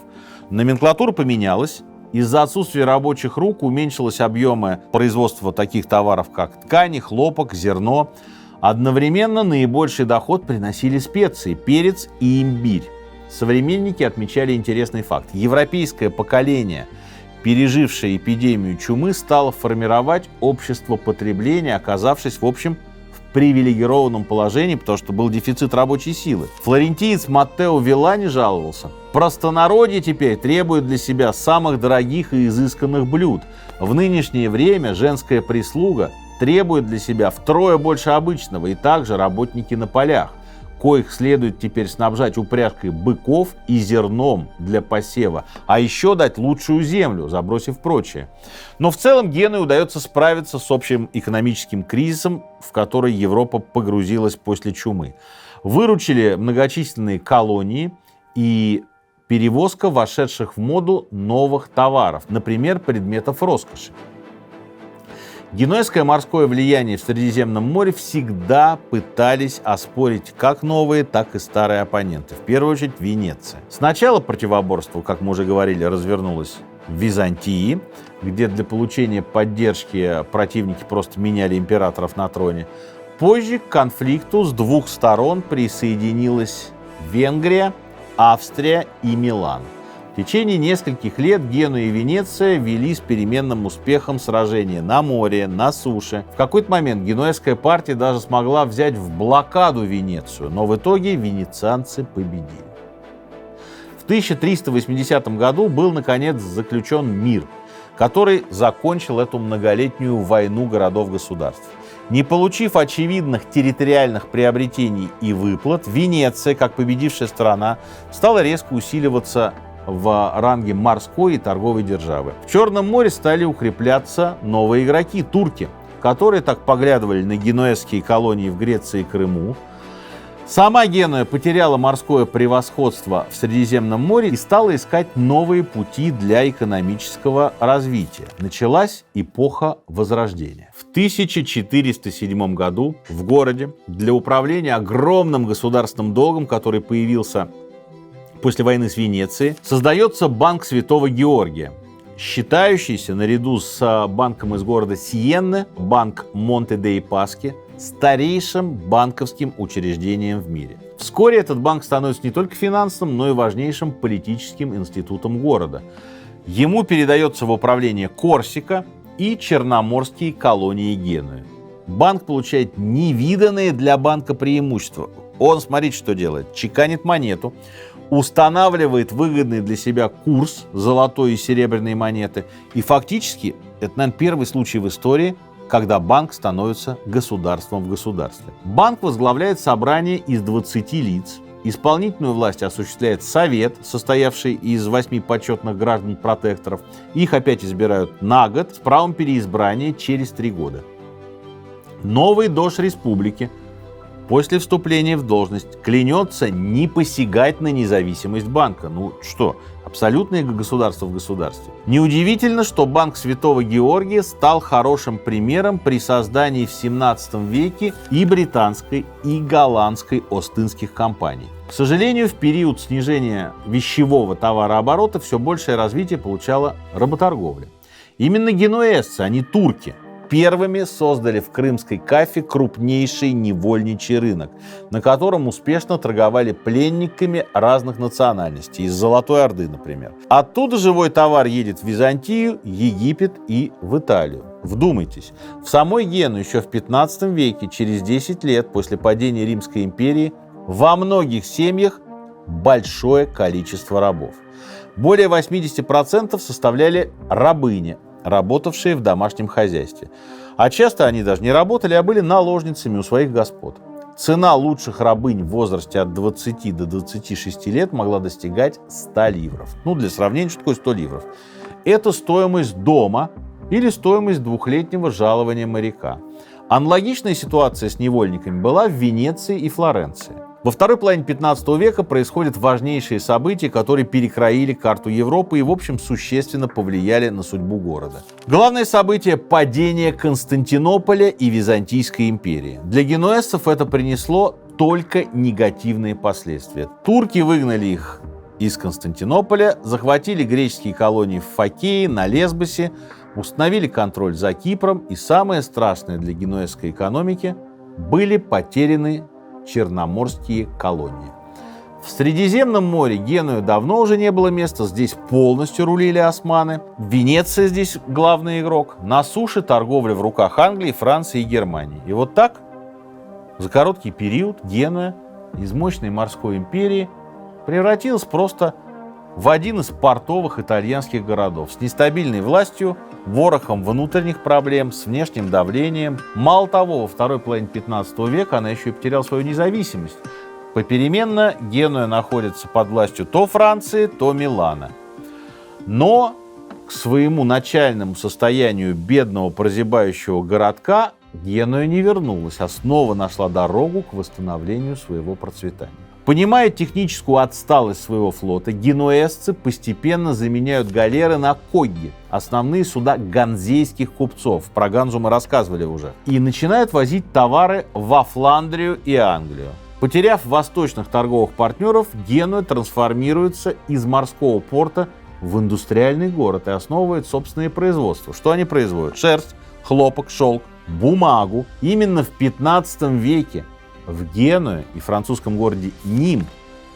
Номенклатура поменялась. Из-за отсутствия рабочих рук уменьшились объемы производства таких товаров, как ткани, хлопок, зерно. Одновременно наибольший доход приносили специи, перец и имбирь. Современники отмечали интересный факт. Европейское поколение, пережившее эпидемию чумы, стало формировать общество потребления, оказавшись, в общем, в привилегированном положении, потому что был дефицит рабочей силы. Флорентиец Маттео Виллани жаловался: простонародье теперь требует для себя самых дорогих и изысканных блюд. В нынешнее время женская прислуга требует для себя втрое больше обычного, и также работники на полях, коих следует теперь снабжать упряжкой быков и зерном для посева, а еще дать лучшую землю, забросив прочее. Но в целом Генуе удается справиться с общим экономическим кризисом, в который Европа погрузилась после чумы. Выручили многочисленные колонии и перевозка вошедших в моду новых товаров, например, предметов роскоши. Генуэзское морское влияние в Средиземном море всегда пытались оспорить как новые, так и старые оппоненты. В первую очередь Венеция. Сначала противоборство, как мы уже говорили, развернулось в Византии, где для получения поддержки противники просто меняли императоров на троне. Позже к конфликту с двух сторон присоединилась Венгрия, Австрия и Милан. В течение нескольких лет Генуя и Венеция вели с переменным успехом сражения на море, на суше. В какой-то момент генуэзская партия даже смогла взять в блокаду Венецию, но в итоге венецианцы победили. В 1380 году был, наконец, заключен мир, который закончил эту многолетнюю войну городов-государств. Не получив очевидных территориальных приобретений и выплат, Венеция, как победившая страна, стала резко усиливаться в ранге морской и торговой державы. В Черном море стали укрепляться новые игроки – турки, которые так поглядывали на генуэзские колонии в Греции и Крыму. Сама Генуя потеряла морское превосходство в Средиземном море и стала искать новые пути для экономического развития. Началась эпоха Возрождения. В 1407 году в городе для управления огромным государственным долгом, который появился после войны с Венецией, создается банк Святого Георгия, считающийся наряду с банком из города Сиенны, банк Монте-дей-Пасchi, старейшим банковским учреждением в мире. Вскоре этот банк становится не только финансовым, но и важнейшим политическим институтом города. Ему передается в управление Корсика и черноморские колонии Генуи. Банк получает невиданные для банка преимущества. Он, смотрите, что делает. Чеканит монету, устанавливает выгодный для себя курс золотой и серебряной монеты. И фактически, это, наверное, первый случай в истории, когда банк становится государством в государстве. Банк возглавляет собрание из 20 лиц. Исполнительную власть осуществляет совет, состоявший из 8 почетных граждан-протекторов. Их опять избирают на год с правом переизбрания через 3 года. Новый дож республики после вступления в должность клянется не посягать на независимость банка. Ну что, абсолютное государство в государстве. Неудивительно, что банк Святого Георгия стал хорошим примером при создании в 17 веке и британской, и голландской Остинских компаний. К сожалению, в период снижения вещевого товарооборота все большее развитие получала работорговля. Именно генуэзцы, а не турки, первыми создали в Крымской Кафе крупнейший невольничий рынок, на котором успешно торговали пленниками разных национальностей, из Золотой Орды, например. Оттуда живой товар едет в Византию, Египет и в Италию. Вдумайтесь, в самой Генуе еще в 15 веке, через 10 лет после падения Римской империи, во многих семьях большое количество рабов. Более 80% составляли рабыни, работавшие в домашнем хозяйстве. А часто они даже не работали, а были наложницами у своих господ. Цена лучших рабынь в возрасте от 20 до 26 лет могла достигать 100 ливров. Ну, для сравнения, что такое 100 ливров? Это стоимость дома или стоимость двухлетнего жалования моряка. Аналогичная ситуация с невольниками была в Венеции и Флоренции. Во второй половине 15 века происходят важнейшие события, которые перекроили карту Европы и, в общем, существенно повлияли на судьбу города. Главное событие – падение Константинополя и Византийской империи. Для генуэзцев это принесло только негативные последствия. Турки выгнали их из Константинополя, захватили греческие колонии в Фокее, на Лесбосе, установили контроль за Кипром и, самое страшное для генуэзской экономики, были потеряны черноморские колонии. В Средиземном море Генуе давно уже не было места, здесь полностью рулили османы. Венеция здесь главный игрок. На суше торговля в руках Англии, Франции и Германии. И вот так, за короткий период, Генуя из мощной морской империи превратилась просто в один из портовых итальянских городов с нестабильной властью, ворохом внутренних проблем, с внешним давлением. Мало того, во второй половине 15 века она еще и потеряла свою независимость. Попеременно Генуя находится под властью то Франции, то Милана. Но к своему начальному состоянию бедного прозябающего городка Генуя не вернулась, а снова нашла дорогу к восстановлению своего процветания. Понимая техническую отсталость своего флота, генуэзцы постепенно заменяют галеры на когги, основные суда ганзейских купцов, про Ганзу мы рассказывали уже, и начинают возить товары во Фландрию и Англию. Потеряв восточных торговых партнеров, Генуя трансформируется из морского порта в индустриальный город и основывает собственное производство. Что они производят? Шерсть, хлопок, шелк, бумагу. Именно в 15 веке в Генуе и французском городе Ним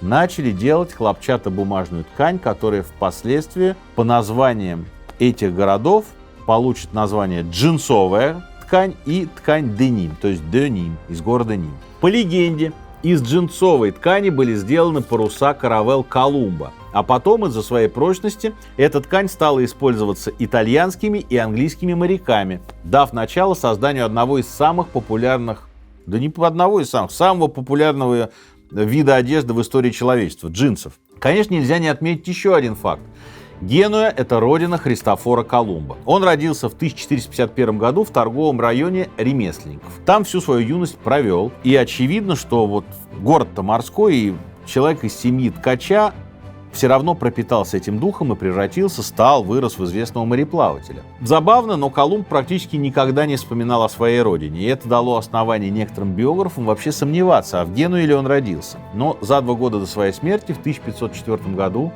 начали делать хлопчатобумажную ткань, которая впоследствии по названиям этих городов получит название джинсовая ткань и ткань деним, то есть деним, из города Ним. По легенде, из джинсовой ткани были сделаны паруса каравелл Колумба, а потом из-за своей прочности эта ткань стала использоваться итальянскими и английскими моряками, дав начало созданию одного из самых популярных, да не одного из самых, самого популярного вида одежды в истории человечества – джинсов. Конечно, нельзя не отметить еще один факт. Генуя – это родина Христофора Колумба. Он родился в 1451 году в торговом районе ремесленников. Там всю свою юность провел. И очевидно, что вот город-то морской, и человек из семьи ткача все равно пропитался этим духом и превратился, вырос в известного мореплавателя. Забавно, но Колумб практически никогда не вспоминал о своей родине. И это дало основание некоторым биографам вообще сомневаться, а в Генуе ли он родился. Но за 2 года до своей смерти, в 1504 году,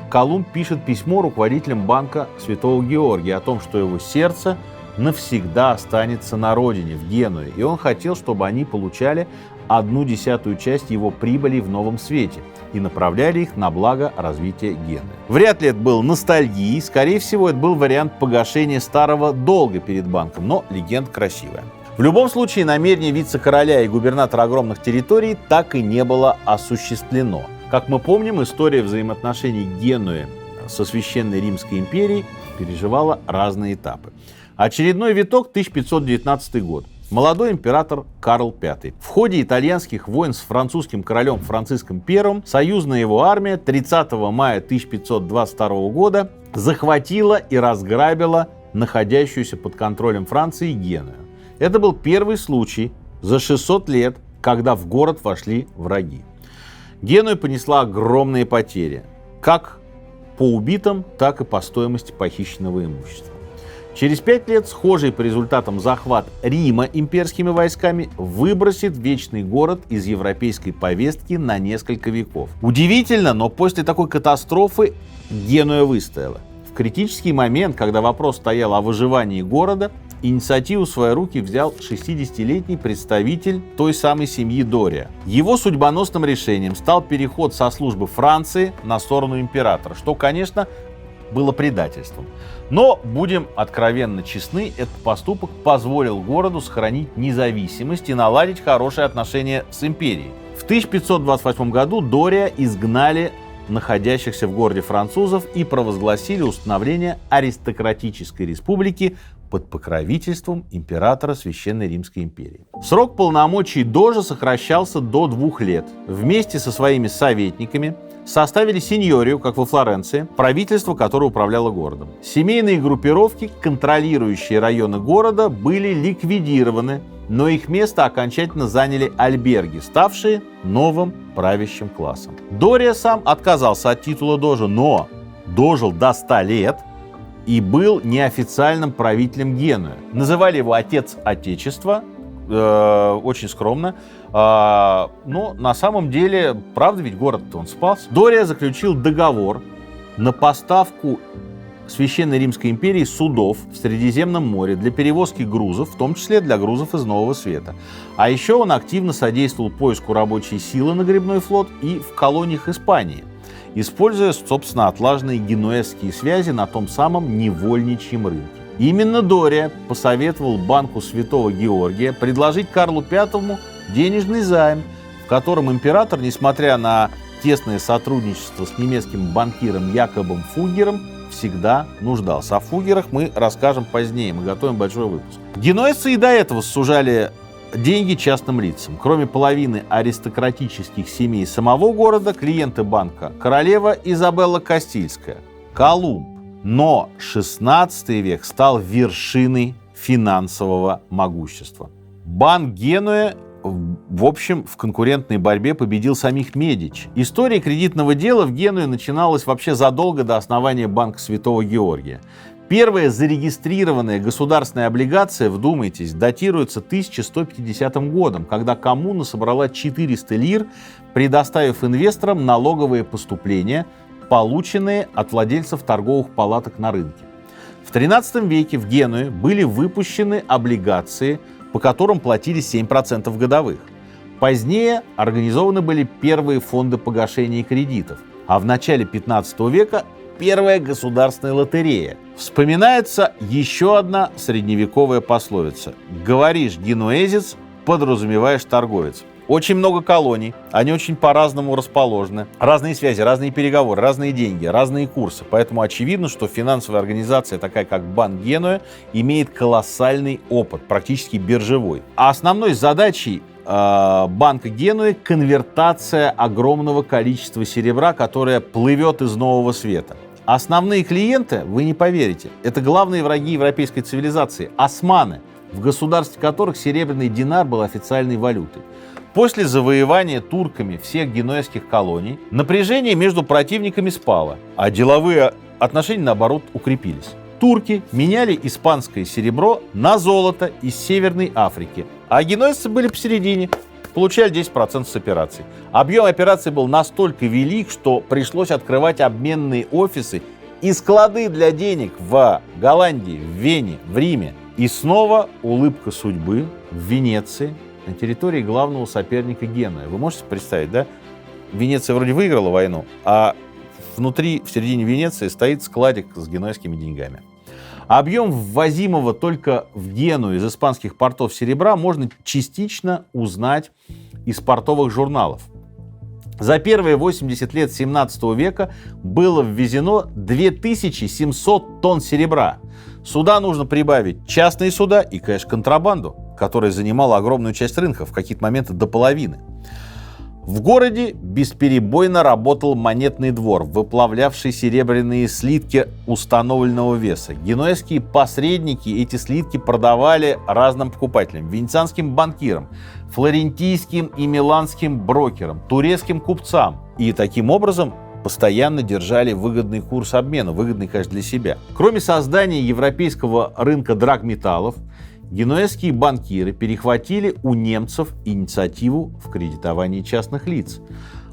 Колумб пишет письмо руководителям банка Святого Георгия о том, что его сердце навсегда останется на родине, в Генуе, и он хотел, чтобы они получали 1/10 часть его прибыли в Новом Свете и направляли их на благо развития Генуи. Вряд ли это был ностальгией, скорее всего, это был вариант погашения старого долга перед банком, но легенда красивая. В любом случае, намерение вице-короля и губернатора огромных территорий так и не было осуществлено. Как мы помним, история взаимоотношений Генуи со Священной Римской империей переживала разные этапы. Очередной виток – 1519 год. Молодой император Карл V. В ходе итальянских войн с французским королем Франциском I союзная его армия 30 мая 1522 года захватила и разграбила находящуюся под контролем Франции Геную. Это был первый случай за 600 лет, когда в город вошли враги. Генуя понесла огромные потери, как по убитым, так и по стоимости похищенного имущества. Через 5 лет схожий по результатам захват Рима имперскими войсками выбросит вечный город из европейской повестки на несколько веков. Удивительно, но после такой катастрофы Генуя выстояла. В критический момент, когда вопрос стоял о выживании города, инициативу в свои руки взял 60-летний представитель той самой семьи Дория. Его судьбоносным решением стал переход со службы Франции на сторону императора, что, конечно, было предательством. Но, будем откровенно честны, этот поступок позволил городу сохранить независимость и наладить хорошие отношения с империей. В 1528 году Дория изгнали находящихся в городе французов и провозгласили установление аристократической республики под покровительством императора Священной Римской империи. Срок полномочий дожа сокращался до 2 лет. Вместе со своими советниками составили сеньорию, как во Флоренции, правительство, которое управляло городом. Семейные группировки, контролирующие районы города, были ликвидированы, но их место окончательно заняли альберги, ставшие новым правящим классом. Дория сам отказался от титула дожа, но дожил до 100 лет и был неофициальным правителем Генуи. Называли его «отец Отечества», очень скромно, но на самом деле, правда, ведь город-то он спас. Дория заключил договор на поставку Священной Римской империи судов в Средиземном море для перевозки грузов, в том числе для грузов из Нового Света. А еще он активно содействовал поиску рабочей силы на гребной флот и в колониях Испании, используя, собственно, отлаженные генуэзские связи на том самом невольничьем рынке. Именно Дория посоветовал банку Святого Георгия предложить Карлу V денежный займ, в котором император, несмотря на тесное сотрудничество с немецким банкиром Якобом Фуггером, всегда нуждался. О Фуггерах мы расскажем позднее, мы готовим большой выпуск. Генуэзцы и до этого сужали деньги частным лицам. Кроме половины аристократических семей самого города, клиенты банка королева Изабелла Кастильская, Колумб. Но XVI век стал вершиной финансового могущества. Банк Генуя, в общем, в конкурентной борьбе победил самих Медичи. История кредитного дела в Генуе начиналась вообще задолго до основания Банка Святого Георгия. Первая зарегистрированная государственная облигация, вдумайтесь, датируется 1150 годом, когда коммуна собрала 400 лир, предоставив инвесторам налоговые поступления, полученные от владельцев торговых палаток на рынке. В XIII веке в Генуе были выпущены облигации, по которым платили 7% годовых. Позднее организованы были первые фонды погашения кредитов, а в начале XV века первая государственная лотерея. Вспоминается еще одна средневековая пословица: «Говоришь генуэзец, подразумеваешь торговец». Очень много колоний, они очень по-разному расположены. Разные связи, разные переговоры, разные деньги, разные курсы. Поэтому очевидно, что финансовая организация, такая как Банк Генуя, имеет колоссальный опыт, практически биржевой. А основной задачей Банка Генуи — конвертация огромного количества серебра, которое плывет из Нового Света. Основные клиенты, вы не поверите, это главные враги европейской цивилизации — османы, в государстве которых серебряный динар был официальной валютой. После завоевания турками всех генуэзских колоний напряжение между противниками спало, а деловые отношения, наоборот, укрепились. Турки меняли испанское серебро на золото из Северной Африки, а генуэзцы были посередине, получали 10% с операций. Объем операций был настолько велик, что пришлось открывать обменные офисы и склады для денег в Голландии, в Вене, в Риме. И снова улыбка судьбы в Венеции, на территории главного соперника Генуя. Вы можете представить, да? Венеция вроде выиграла войну, а внутри, в середине Венеции, стоит складик с генуэзскими деньгами. Объем ввозимого только в Геную из испанских портов серебра можно частично узнать из портовых журналов. За первые 80 лет 17 века было ввезено 2700 тонн серебра. Сюда нужно прибавить частные суда и, конечно, контрабанду, которая занимала огромную часть рынка, в какие-то моменты до половины. В городе бесперебойно работал монетный двор, выплавлявший серебряные слитки установленного веса. Генуэзские посредники эти слитки продавали разным покупателям: венецианским банкирам, флорентийским и миланским брокерам, турецким купцам. И таким образом постоянно держали выгодный курс обмена, выгодный, конечно, для себя. Кроме создания европейского рынка драгметаллов, генуэзские банкиры перехватили у немцев инициативу в кредитовании частных лиц.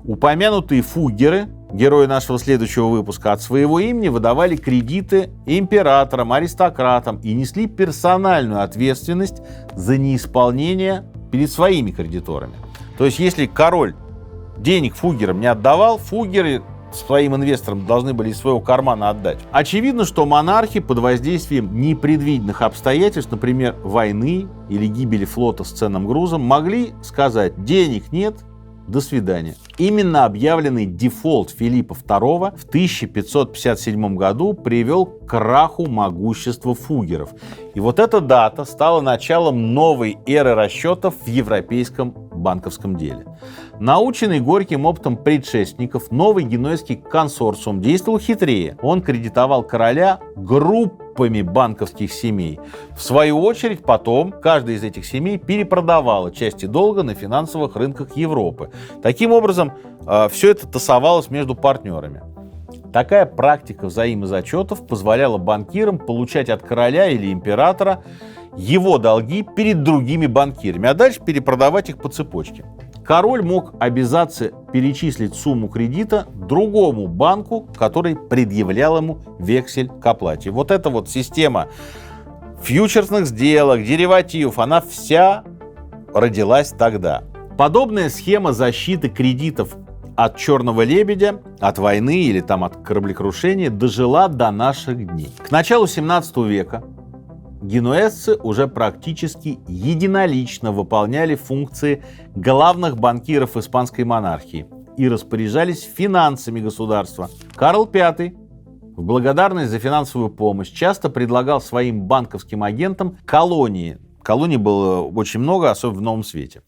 Упомянутые Фуггеры, герои нашего следующего выпуска, от своего имени выдавали кредиты императорам, аристократам и несли персональную ответственность за неисполнение перед своими кредиторами. То есть, если король денег Фуггерам не отдавал, Фуггеры своим инвесторам должны были из своего кармана отдать. Очевидно, что монархи под воздействием непредвиденных обстоятельств, например, войны или гибели флота с ценным грузом, могли сказать: денег нет, до свидания. Именно объявленный дефолт Филиппа II в 1557 году привел к краху могущества Фуггеров. И вот эта дата стала началом новой эры расчетов в европейском банковском деле. Наученный горьким опытом предшественников, новый генуэзский консорциум действовал хитрее. Он кредитовал короля группами банковских семей. В свою очередь, потом каждая из этих семей перепродавала части долга на финансовых рынках Европы. Таким образом, все это тасовалось между партнерами. Такая практика взаимозачетов позволяла банкирам получать от короля или императора его долги перед другими банкирами, а дальше перепродавать их по цепочке. король мог обязаться перечислить сумму кредита другому банку, который предъявлял ему вексель к оплате. Вот эта вот система фьючерсных сделок, деривативов, она вся родилась тогда. Подобная схема защиты кредитов от черного лебедя, от войны или там от кораблекрушения дожила до наших дней. К началу 17 века генуэзцы уже практически единолично выполняли функции главных банкиров испанской монархии и распоряжались финансами государства. Карл V в благодарность за финансовую помощь часто предлагал своим банковским агентам колонии. Колоний было очень много, особенно в Новом Свете.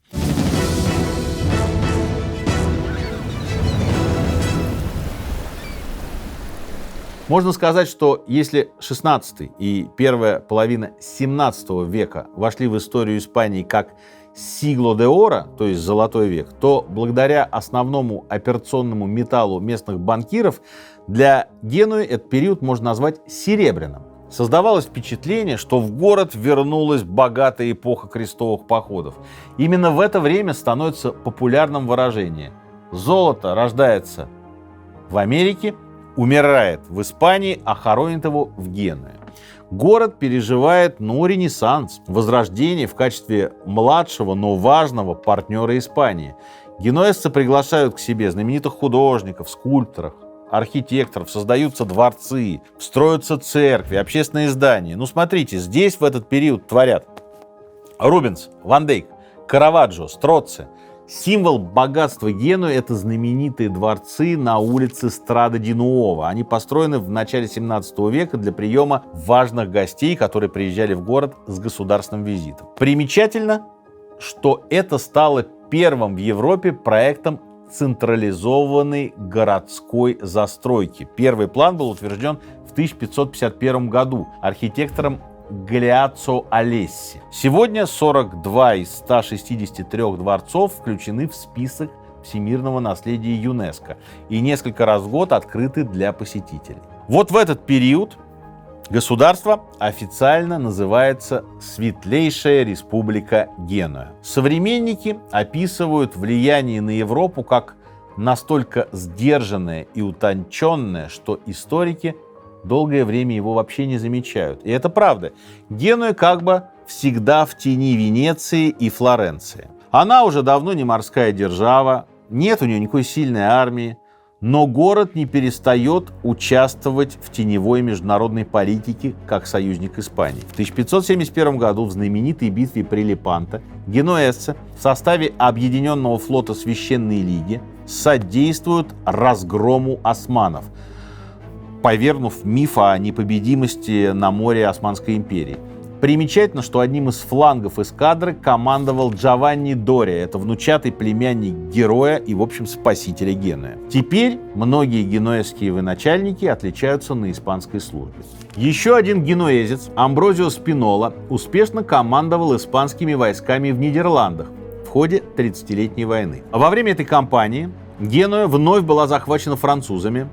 Можно сказать, что если 16 и первая половина 17 века вошли в историю Испании как «Siglo de Oro», то есть «Золотой век», то благодаря основному операционному металлу местных банкиров для Генуи этот период можно назвать «серебряным». Создавалось впечатление, что в город вернулась богатая эпоха крестовых походов. Именно в это время становится популярным выражение «золото рождается в Америке, умирает в Испании, а хоронит его в Генуе». Город переживает, ренессанс, возрождение в качестве младшего, но важного партнера Испании. Генуэзцы приглашают к себе знаменитых художников, скульпторов, архитекторов, создаются дворцы, строятся церкви, общественные здания. Смотрите, здесь в этот период творят Рубенс, Ван Дейк, Караваджо, Строцци. Символ богатства Генуи — это знаменитые дворцы на улице Страда ди Нуово. Они построены в начале 17 века для приема важных гостей, которые приезжали в город с государственным визитом. Примечательно, что это стало первым в Европе проектом централизованной городской застройки. Первый план был утвержден в 1551 году архитектором Галиаццо Алесси. Сегодня 42 из 163 дворцов включены в список всемирного наследия ЮНЕСКО и несколько раз в год открыты для посетителей. Вот в этот период государство официально называется Светлейшая Республика Генуя. Современники описывают влияние на Европу как настолько сдержанное и утонченное, что историки долгое время его вообще не замечают. И это правда. Генуя как бы всегда в тени Венеции и Флоренции. Она уже давно не морская держава, нет у нее никакой сильной армии, но город не перестает участвовать в теневой международной политике как союзник Испании. В 1571 году в знаменитой битве при Лепанто генуэзцы в составе Объединенного флота Священной Лиги содействуют разгрому османов, повергнув миф о непобедимости на море Османской империи. Примечательно, что одним из флангов эскадры командовал Джованни Дория. Это внучатый племянник героя и, в общем, спасителя Генуи. Теперь многие генуэзские военачальники отличаются на испанской службе. Еще один генуэзец, Амброзио Спинола, успешно командовал испанскими войсками в Нидерландах в ходе 30-летней войны. Во время этой кампании Генуя вновь была захвачена французами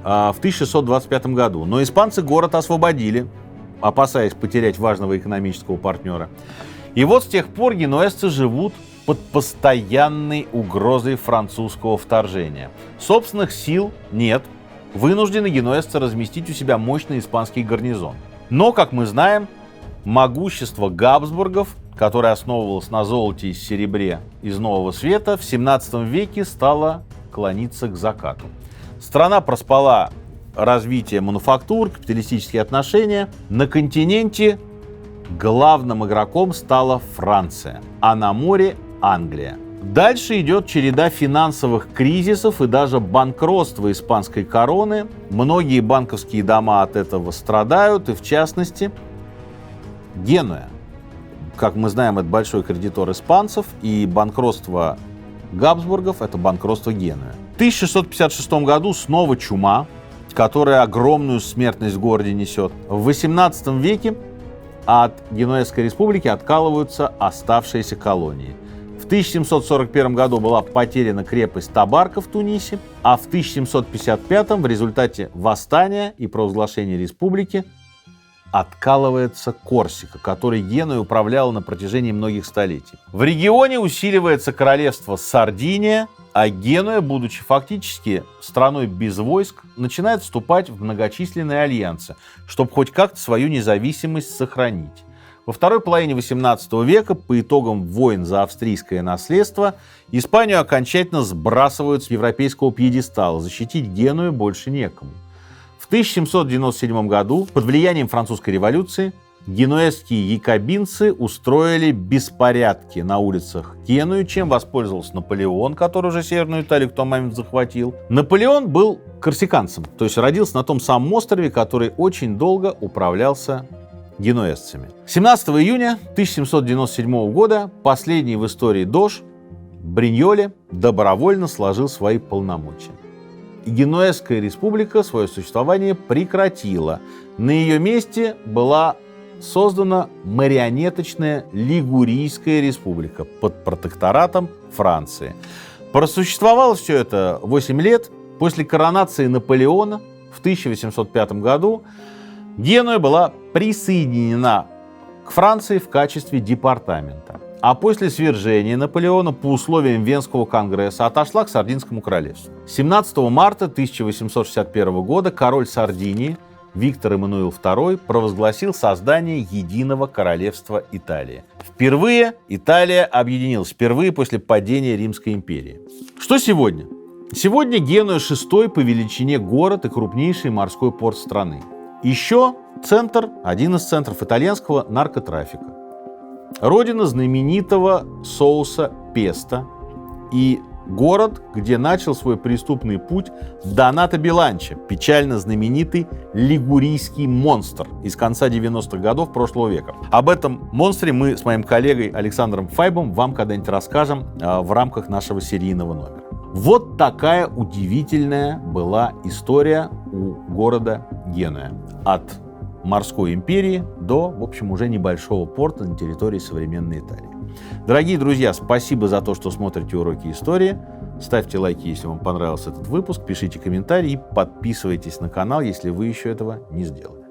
в 1625 году. Но испанцы город освободили, опасаясь потерять важного экономического партнера. И вот с тех пор генуэзцы живут под постоянной угрозой французского вторжения. Собственных сил нет. Вынуждены генуэзцы разместить у себя мощный испанский гарнизон. Но, как мы знаем, могущество Габсбургов, которое основывалось на золоте и серебре из Нового Света, в 17 веке стало клониться к закату. Страна проспала развитие мануфактур, капиталистические отношения. На континенте главным игроком стала Франция, а на море – Англия. Дальше идет череда финансовых кризисов и даже банкротства испанской короны. Многие банковские дома от этого страдают, и в частности Генуя. Как мы знаем, это большой кредитор испанцев, и банкротство Габсбургов – это банкротство Генуя. В 1656 году снова чума, которая огромную смертность в городе несет. В XVIII веке от Генуэзской республики откалываются оставшиеся колонии. В 1741 году была потеряна крепость Табарка в Тунисе, а в 1755 в результате восстания и провозглашения республики откалывается Корсика, которой Генуя управляла на протяжении многих столетий. В регионе усиливается королевство Сардиния, а Генуя, будучи фактически страной без войск, начинает вступать в многочисленные альянсы, чтобы хоть как-то свою независимость сохранить. Во второй половине XVIII века, по итогам войн за австрийское наследство, Испанию окончательно сбрасывают с европейского пьедестала, защитить Геную больше некому. В 1797 году, под влиянием французской революции, генуэзские якобинцы устроили беспорядки на улицах Генуи, чем воспользовался Наполеон, который уже Северную Италию к тому моменту захватил. Наполеон был корсиканцем, то есть родился на том самом острове, который очень долго управлялся генуэзцами. 17 июня 1797 года последний в истории дож Бриньоле добровольно сложил свои полномочия. И Генуэзская республика свое существование прекратила. На ее месте была создана марионеточная Лигурийская республика под протекторатом Франции. Просуществовало все это 8 лет. После коронации Наполеона в 1805 году Генуя была присоединена к Франции в качестве департамента. А после свержения Наполеона по условиям Венского конгресса отошла к Сардинскому королевству. 17 марта 1861 года король Сардинии Виктор Эммануил II провозгласил создание единого королевства Италии. Впервые Италия объединилась, впервые после падения Римской империи. Что сегодня? Сегодня Генуя шестой по величине город и крупнейший морской порт страны. Еще один из центров итальянского наркотрафика. Родина знаменитого соуса песто и город, где начал свой преступный путь Донато Беланче, печально знаменитый лигурийский монстр из конца 90-х годов прошлого века. Об этом монстре мы с моим коллегой Александром Файбом вам когда-нибудь расскажем в рамках нашего серийного номера. Вот такая удивительная была история у города Генуя. От морской империи до, в общем, уже небольшого порта на территории современной Италии. Дорогие друзья, спасибо за то, что смотрите уроки истории. Ставьте лайки, если вам понравился этот выпуск, пишите комментарии и подписывайтесь на канал, если вы еще этого не сделали.